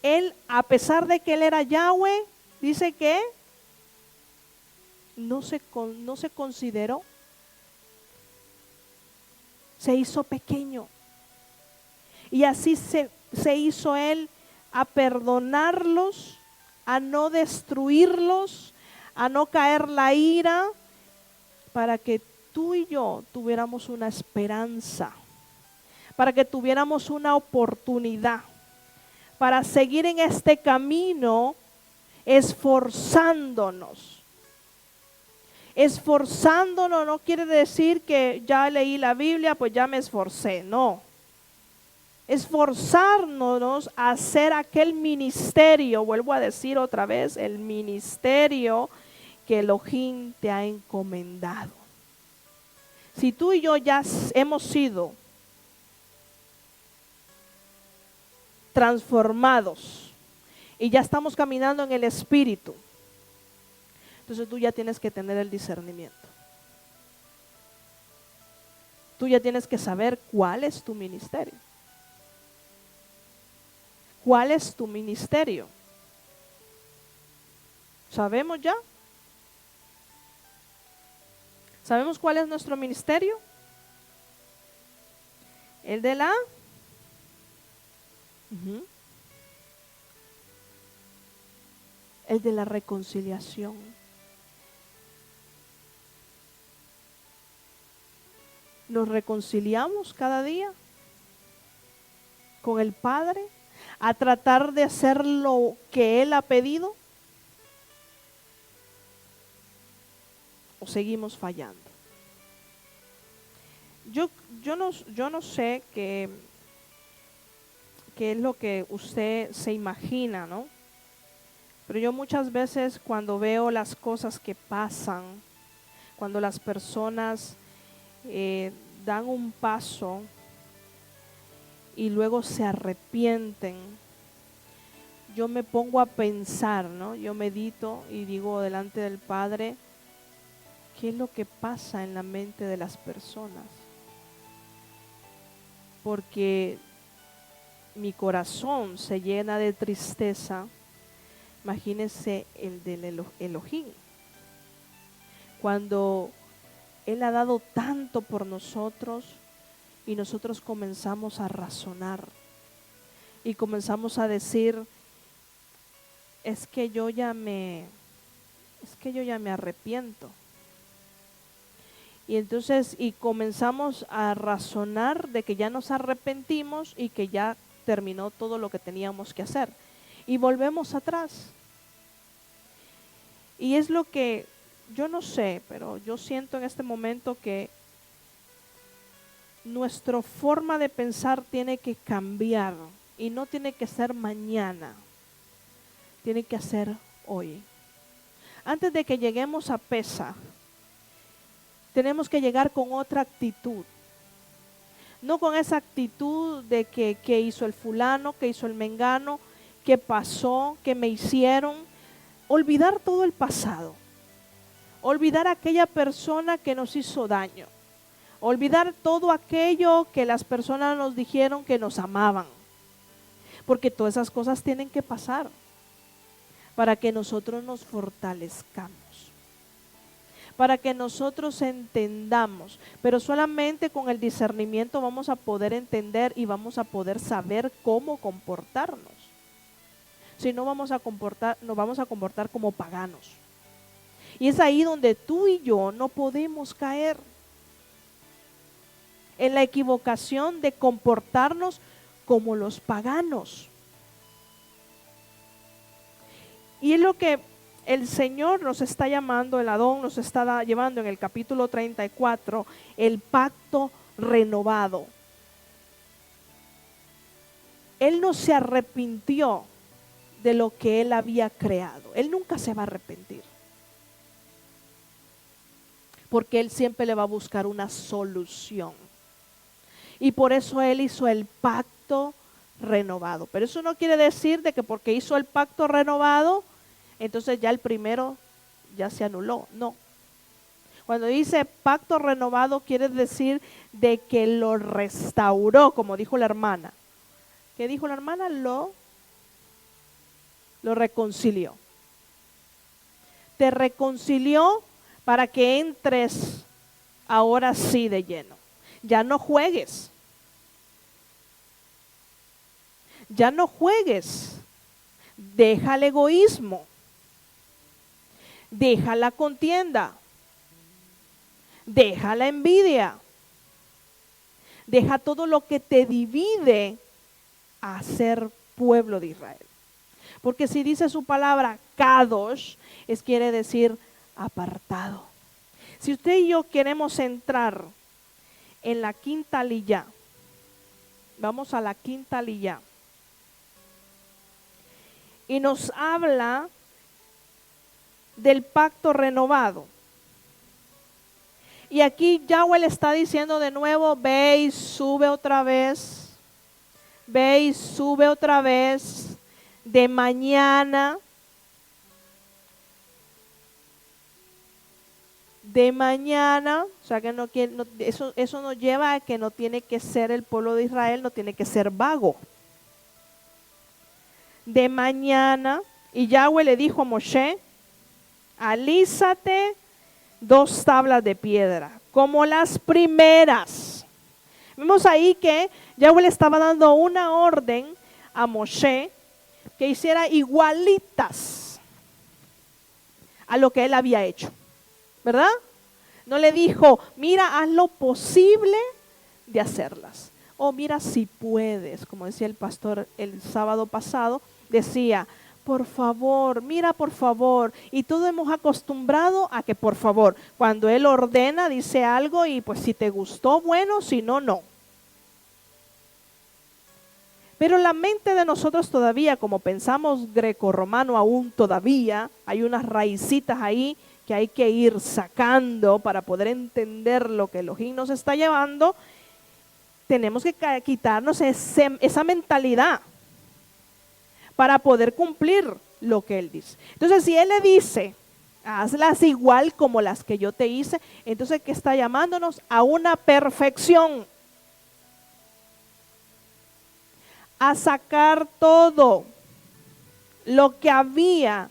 Él, a pesar de que él era Yahweh, dice que no se consideró, se hizo pequeño. Y así se hizo él a perdonarlos, a no destruirlos, a no caer la ira, para que tú y yo tuviéramos una esperanza, para que tuviéramos una oportunidad, para seguir en este camino esforzándonos. Esforzándonos no quiere decir que ya leí la Biblia, pues ya me esforcé, no. Esforzarnos a hacer aquel ministerio, vuelvo a decir otra vez, el ministerio que Elohim te ha encomendado. Si tú y yo ya hemos sido transformados y ya estamos caminando en el Espíritu, entonces tú ya tienes que tener el discernimiento. Tú ya tienes que saber cuál es tu ministerio. ¿Cuál es tu ministerio? ¿Sabemos ya? ¿Sabemos cuál es nuestro ministerio? El de la... El de la reconciliación. ¿Nos reconciliamos cada día con el Padre a tratar de hacer lo que Él ha pedido? ¿O seguimos fallando? Yo no sé qué es lo que usted se imagina, ¿no? Pero yo muchas veces cuando veo las cosas que pasan, cuando las personas dan un paso y luego se arrepienten, yo me pongo a pensar, ¿no? Yo medito y digo delante del Padre, ¿qué es lo que pasa en la mente de las personas? Porque mi corazón se llena de tristeza. Imagínense el del Elohim. Cuando Él ha dado tanto por nosotros y nosotros comenzamos a razonar y comenzamos a decir, es que yo ya me arrepiento. Y entonces, y comenzamos a razonar de que ya nos arrepentimos y que ya terminó todo lo que teníamos que hacer. Y volvemos atrás. Y es lo que, yo no sé, pero yo siento en este momento que nuestra forma de pensar tiene que cambiar. Y no tiene que ser mañana. Tiene que ser hoy. Antes de que lleguemos a Pesaj, tenemos que llegar con otra actitud. No con esa actitud de que hizo el fulano, que hizo el mengano, que pasó, que me hicieron. Olvidar todo el pasado. Olvidar a aquella persona que nos hizo daño. Olvidar todo aquello que las personas nos dijeron que nos amaban. Porque todas esas cosas tienen que pasar para que nosotros nos fortalezcamos. Para que nosotros entendamos, pero solamente con el discernimiento vamos a poder entender y vamos a poder saber cómo comportarnos. Si no nos vamos a comportar como paganos. Y es ahí donde tú y yo no podemos caer en la equivocación de comportarnos como los paganos. Y es lo que el Señor nos está llamando, el Adón nos está llevando en el capítulo 34, el pacto renovado. Él no se arrepintió de lo que Él había creado. Él nunca se va a arrepentir. Porque Él siempre le va a buscar una solución. Y por eso Él hizo el pacto renovado. Pero eso no quiere decir de que porque hizo el pacto renovado, entonces ya el primero ya se anuló. No. Cuando dice pacto renovado, quiere decir de que lo restauró, como dijo la hermana. ¿Qué dijo la hermana? Lo reconcilió. Te reconcilió para que entres ahora sí de lleno. Ya no juegues. Ya no juegues. Deja el egoísmo. Deja la contienda. Deja la envidia. Deja todo lo que te divide a ser pueblo de Israel. Porque si dice su palabra kadosh, quiere decir apartado. Si usted y yo queremos entrar en la quinta aliyá, vamos a la quinta aliyá, y nos habla del pacto renovado. Y aquí Yahweh le está diciendo de nuevo, ve y sube otra vez, ve y sube otra vez, de mañana, o sea que eso nos lleva a que no tiene que ser el pueblo de Israel, no tiene que ser vago. De mañana, y Yahweh le dijo a Moshe, alízate 2 tablas de piedra, como las primeras. Vemos ahí que Yahweh le estaba dando una orden a Moshe que hiciera igualitas a lo que él había hecho, ¿verdad? No le dijo, mira, haz lo posible de hacerlas. O mira si puedes, como decía el pastor el sábado pasado, decía, por favor, mira por favor. Y todos hemos acostumbrado a que por favor, cuando Él ordena, dice algo y pues si te gustó, bueno, si no, no. Pero la mente de nosotros todavía, como pensamos grecorromano aún todavía, hay unas raicitas ahí que hay que ir sacando para poder entender lo que Elohim nos está llevando. Tenemos que quitarnos esa mentalidad para poder cumplir lo que Él dice. Entonces, si Él le dice, hazlas igual como las que yo te hice, entonces, ¿qué está llamándonos? A una perfección. A sacar todo lo que había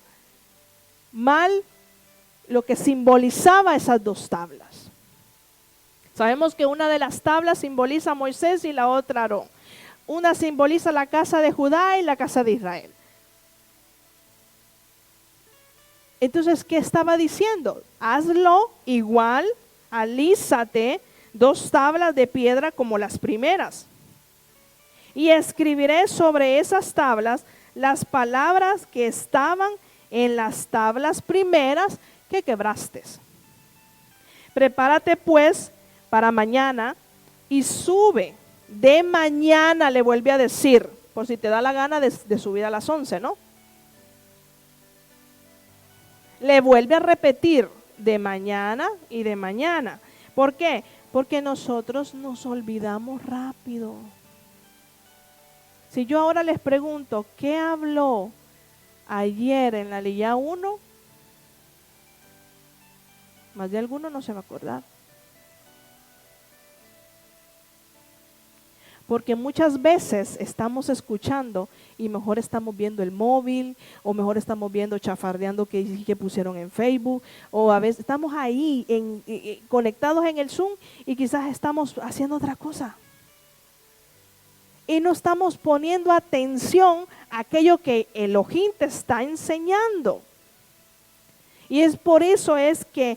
mal, lo que simbolizaba esas 2 tablas. Sabemos que una de las tablas simboliza a Moisés y la otra a Aarón. Una simboliza la casa de Judá y la casa de Israel. Entonces, ¿qué estaba diciendo? Hazlo igual, alízate 2 tablas de piedra como las primeras. Y escribiré sobre esas tablas las palabras que estaban en las tablas primeras que quebraste. Prepárate pues para mañana y sube. De mañana, le vuelve a decir, por si te da la gana de subir a las 11, ¿no? Le vuelve a repetir de mañana y de mañana. ¿Por qué? Porque nosotros nos olvidamos rápido. Si yo ahora les pregunto, ¿qué habló ayer en la Aliyá 1? Más de alguno no se va a acordar. Porque muchas veces estamos escuchando y mejor estamos viendo el móvil, o mejor estamos viendo chafardeando que pusieron en Facebook, o a veces estamos ahí conectados en el Zoom y quizás estamos haciendo otra cosa. Y no estamos poniendo atención a aquello que Elohim te está enseñando. Y es por eso es que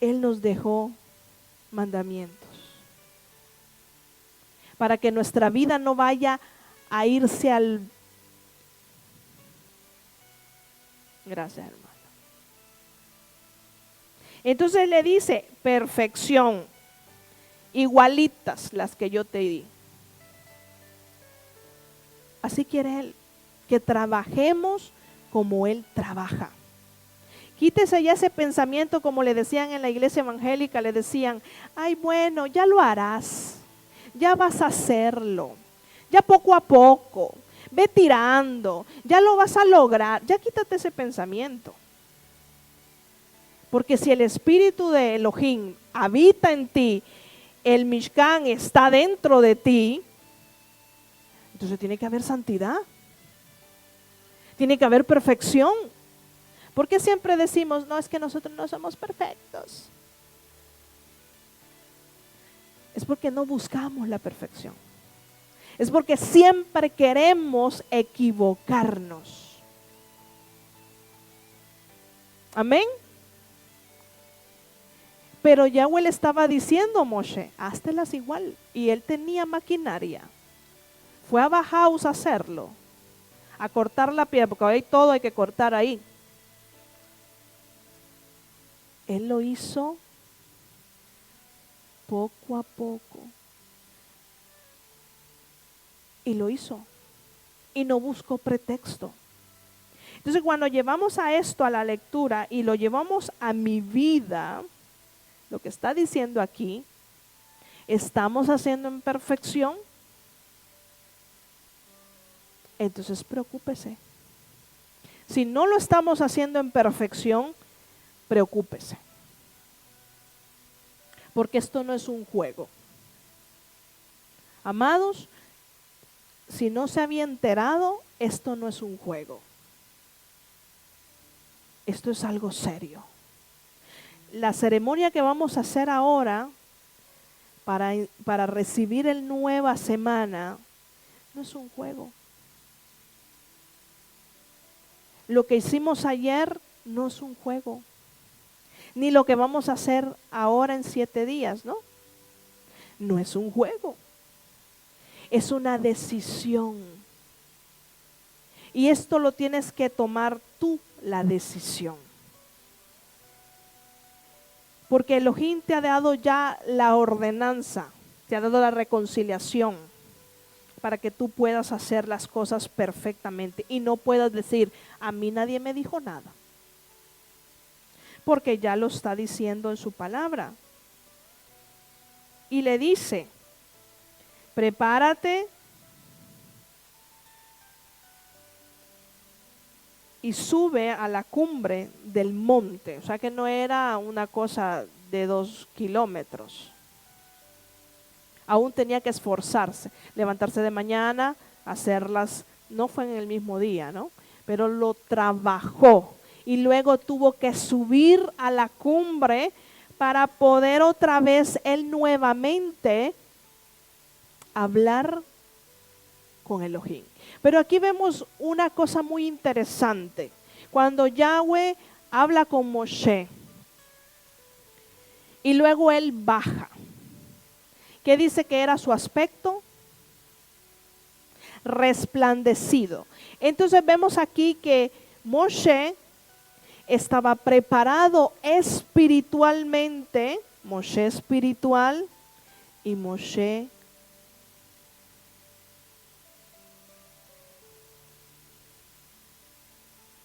Él nos dejó mandamientos. Para que nuestra vida no vaya a irse al... Gracias, hermano. Entonces le dice, perfección, igualitas las que yo te di. Así quiere Él, que trabajemos como Él trabaja. Quítese ya ese pensamiento, como le decían en la iglesia evangélica, le decían, ay, bueno, ya lo harás. Ya vas a hacerlo, ya poco a poco, ve tirando, ya lo vas a lograr, ya quítate ese pensamiento. Porque si el espíritu de Elohim habita en ti, el Mishkan está dentro de ti, entonces tiene que haber santidad, tiene que haber perfección. Porque siempre decimos, no, es que nosotros no somos perfectos. Es porque no buscamos la perfección. Es porque siempre queremos equivocarnos. Amén. Pero Yahweh le estaba diciendo a Moshe, háztelas igual. Y él tenía maquinaria. Fue a Bajaus a hacerlo, a cortar la piedra, porque ahí todo hay que cortar ahí. Él lo hizo poco a poco. Y lo hizo. Y no buscó pretexto. Entonces, cuando llevamos a esto a la lectura y lo llevamos a mi vida, lo que está diciendo aquí, ¿estamos haciendo en perfección? Entonces, preocúpese. Si no lo estamos haciendo en perfección, preocúpese. Porque esto no es un juego. Amados, si no se había enterado, esto no es un juego. Esto es algo serio. La ceremonia que vamos a hacer ahora para recibir el nueva semana no es un juego. Lo que hicimos ayer no es un juego. Ni lo que vamos a hacer ahora en 7 días, ¿no? No es un juego. Es una decisión. Y esto lo tienes que tomar tú, la decisión. Porque Elohim te ha dado ya la ordenanza, te ha dado la reconciliación para que tú puedas hacer las cosas perfectamente y no puedas decir, a mí nadie me dijo nada. Porque ya lo está diciendo en su palabra. Y le dice, prepárate y sube a la cumbre del monte. O sea que no era una cosa de 2 kilómetros. Aún tenía que esforzarse, levantarse de mañana, hacerlas, no fue en el mismo día, ¿no? Pero lo trabajó y luego tuvo que subir a la cumbre para poder otra vez él nuevamente hablar con Elohim. Pero aquí vemos una cosa muy interesante. Cuando Yahweh habla con Moshe y luego él baja. ¿Qué dice que era su aspecto? Resplandecido. Entonces vemos aquí que Moshe estaba preparado espiritualmente, Moshe espiritual y Moshe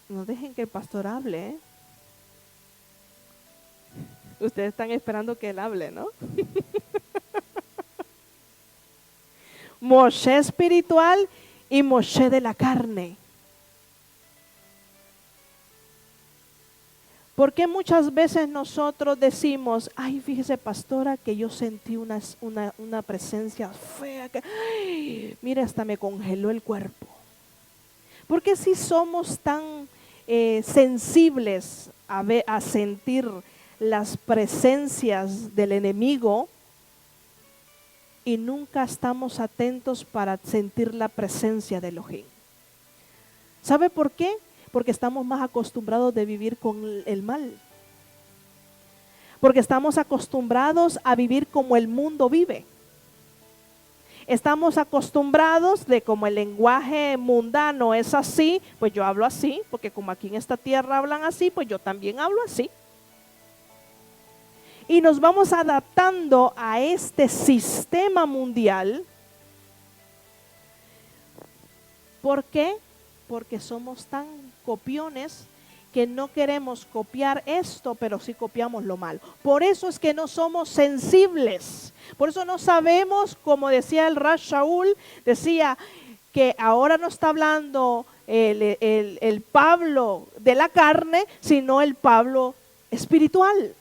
no dejen que el pastor hable, ¿eh? Ustedes están esperando que él hable, ¿no? Moshe espiritual y Moshe de la carne. Porque muchas veces nosotros decimos, ay, fíjese pastora que yo sentí una presencia fea, que, ay, mira, hasta me congeló el cuerpo. Porque si somos tan sensibles a sentir las presencias del enemigo y nunca estamos atentos para sentir la presencia de Elohim. ¿Sabe por qué? Porque estamos más acostumbrados de vivir con el mal. Porque estamos acostumbrados a vivir como el mundo vive. Estamos acostumbrados de como el lenguaje mundano es así, pues yo hablo así, porque como aquí en esta tierra hablan así, pues yo también hablo así. Y nos vamos adaptando a este sistema mundial. ¿Por qué? Porque somos tan copiones que no queremos copiar esto, pero sí copiamos lo malo. Por eso es que no somos sensibles. Por eso no sabemos, como decía el Rash Shaul, decía que ahora no está hablando el Pablo de la carne, sino el Pablo espiritual.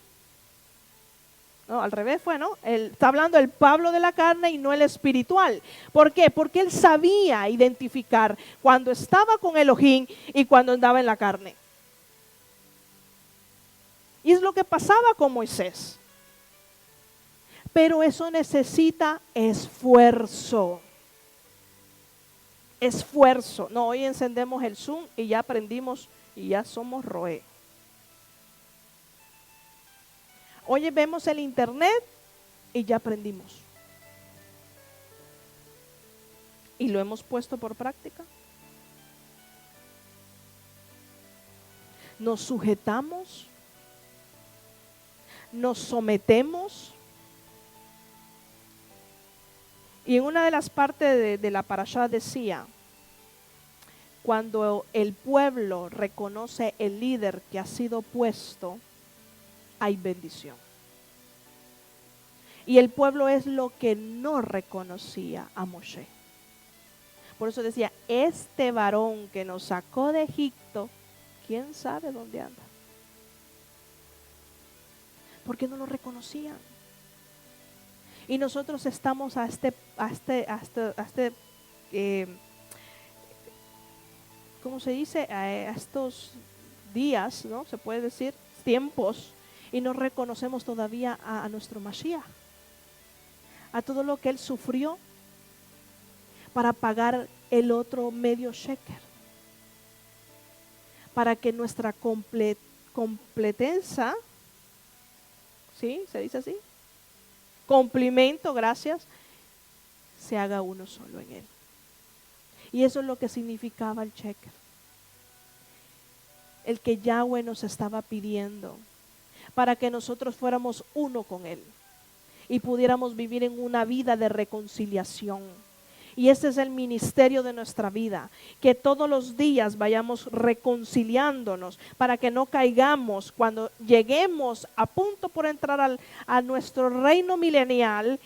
No, al revés fue, ¿no? Está hablando el Pablo de la carne y no el espiritual. ¿Por qué? Porque él sabía identificar cuando estaba con Elohim y cuando andaba en la carne. Y es lo que pasaba con Moisés. Pero eso necesita esfuerzo. Esfuerzo. No, hoy encendemos el Zoom y ya aprendimos y ya somos Roé. Hoy vemos el internet y ya aprendimos. Y lo hemos puesto por práctica. Nos sujetamos. Nos sometemos. Y en una de las partes de la parashá decía, cuando el pueblo reconoce el líder que ha sido puesto, hay bendición. Y el pueblo es lo que no reconocía a Moshe. Por eso decía, este varón que nos sacó de Egipto, ¿quién sabe dónde anda? Porque no lo reconocían. Y nosotros estamos ¿cómo se dice? A estos días, ¿no? Se puede decir, tiempos, y no reconocemos todavía a nuestro Mashiach, a todo lo que él sufrió para pagar el otro medio shekel, para que nuestra completenza, ¿sí? ¿Se dice así? Complemento, gracias, se haga uno solo en él. Y eso es lo que significaba el shekel. El que Yahweh nos estaba pidiendo para que nosotros fuéramos uno con él y pudiéramos vivir en una vida de reconciliación. Y ese es el ministerio de nuestra vida, que todos los días vayamos reconciliándonos para que no caigamos cuando lleguemos a punto por entrar a nuestro reino milenial,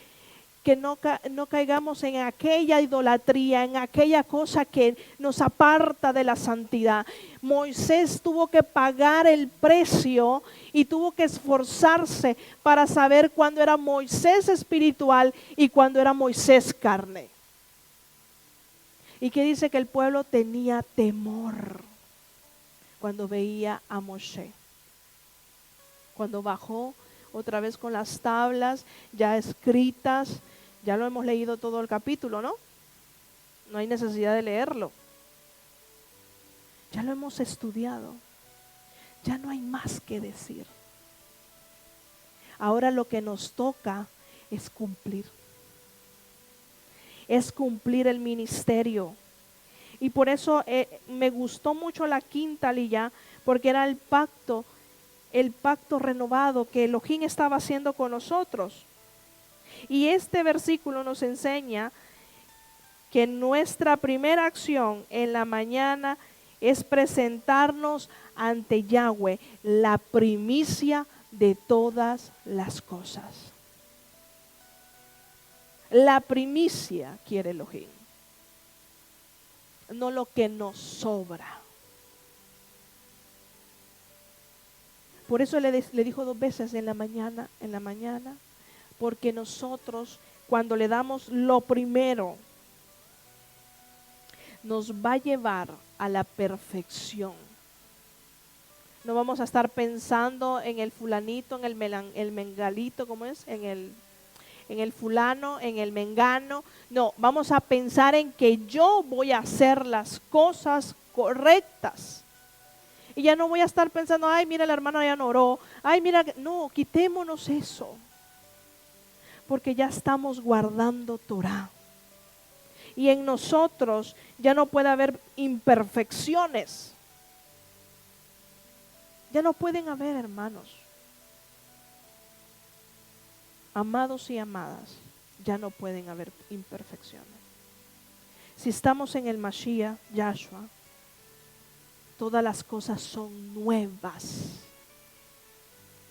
que no caigamos en aquella idolatría, en aquella cosa que nos aparta de la santidad. Moisés tuvo que pagar el precio y tuvo que esforzarse para saber cuándo era Moisés espiritual y cuándo era Moisés carne. Y que dice que el pueblo tenía temor cuando veía a Moshe. Cuando bajó otra vez con las tablas ya escritas, ya lo hemos leído todo el capítulo, ¿no? No hay necesidad de leerlo. Ya lo hemos estudiado. Ya no hay más que decir. Ahora lo que nos toca es cumplir. Es cumplir el ministerio. Y por eso me gustó mucho la quinta lilla, porque era el pacto renovado que Elohim estaba haciendo con nosotros. Y este versículo nos enseña que nuestra primera acción en la mañana es presentarnos ante Yahweh, la primicia de todas las cosas. La primicia quiere Elohim, no lo que nos sobra. Por eso le dijo 2 veces en la mañana, porque nosotros cuando le damos lo primero, nos va a llevar a la perfección. No vamos a estar pensando en el fulanito, en el mengalito, ¿cómo es? En el fulano, en el mengano. No, vamos a pensar en que yo voy a hacer las cosas correctas. Y ya no voy a estar pensando, ay, mira, la hermana ya no oró. Ay, mira, no, quitémonos eso. Porque ya estamos guardando Torah. Y en nosotros ya no puede haber imperfecciones. Ya no pueden haber, hermanos. Amados y amadas, ya no pueden haber imperfecciones. Si estamos en el Mashiach, Yahshua, todas las cosas son nuevas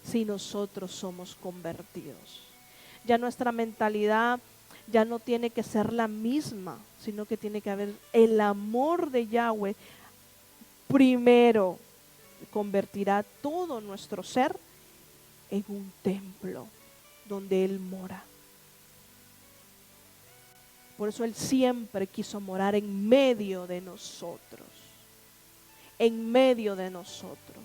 si nosotros somos convertidos. Ya nuestra mentalidad ya no tiene que ser la misma, sino que tiene que haber el amor de Yahweh primero. Convertirá todo nuestro ser en un templo donde Él mora. Por eso Él siempre quiso morar en medio de nosotros. En medio de nosotros.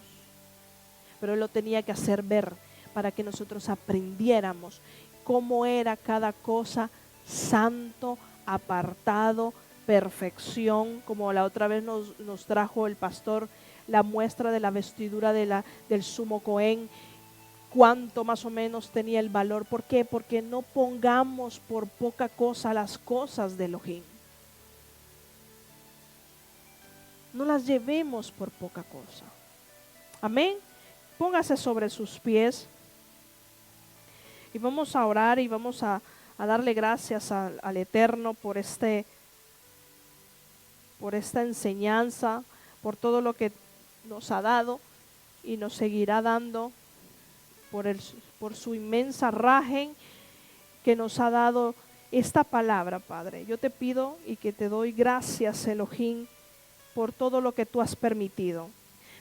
Pero Él lo tenía que hacer ver para que nosotros aprendiéramos cómo era cada cosa, santo, apartado, perfección, como la otra vez nos trajo el pastor la muestra de la vestidura del sumo Cohen, cuánto más o menos tenía el valor. ¿Por qué? Porque no pongamos por poca cosa las cosas de Elohim. No las llevemos por poca cosa. Amén. Póngase sobre sus pies y vamos a orar y vamos a darle gracias al Eterno por esta enseñanza, por todo lo que nos ha dado y nos seguirá dando, por su inmensa rajen que nos ha dado esta palabra, Padre. Yo te pido y que te doy gracias, Elohim, por todo lo que tú has permitido.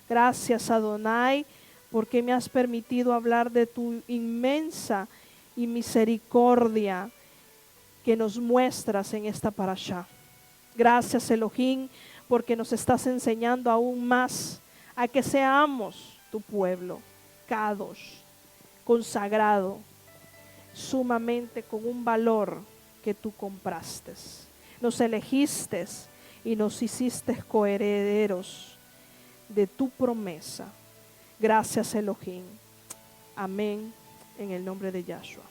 Gracias, Adonai, porque me has permitido hablar de tu inmensa y misericordia que nos muestras en esta parashá. Gracias, Elohim, porque nos estás enseñando aún más a que seamos tu pueblo, Kadosh, consagrado, sumamente con un valor que tú compraste. Nos elegiste y nos hiciste coherederos de tu promesa. Gracias, Elohim. Amén, en el nombre de Yahshua.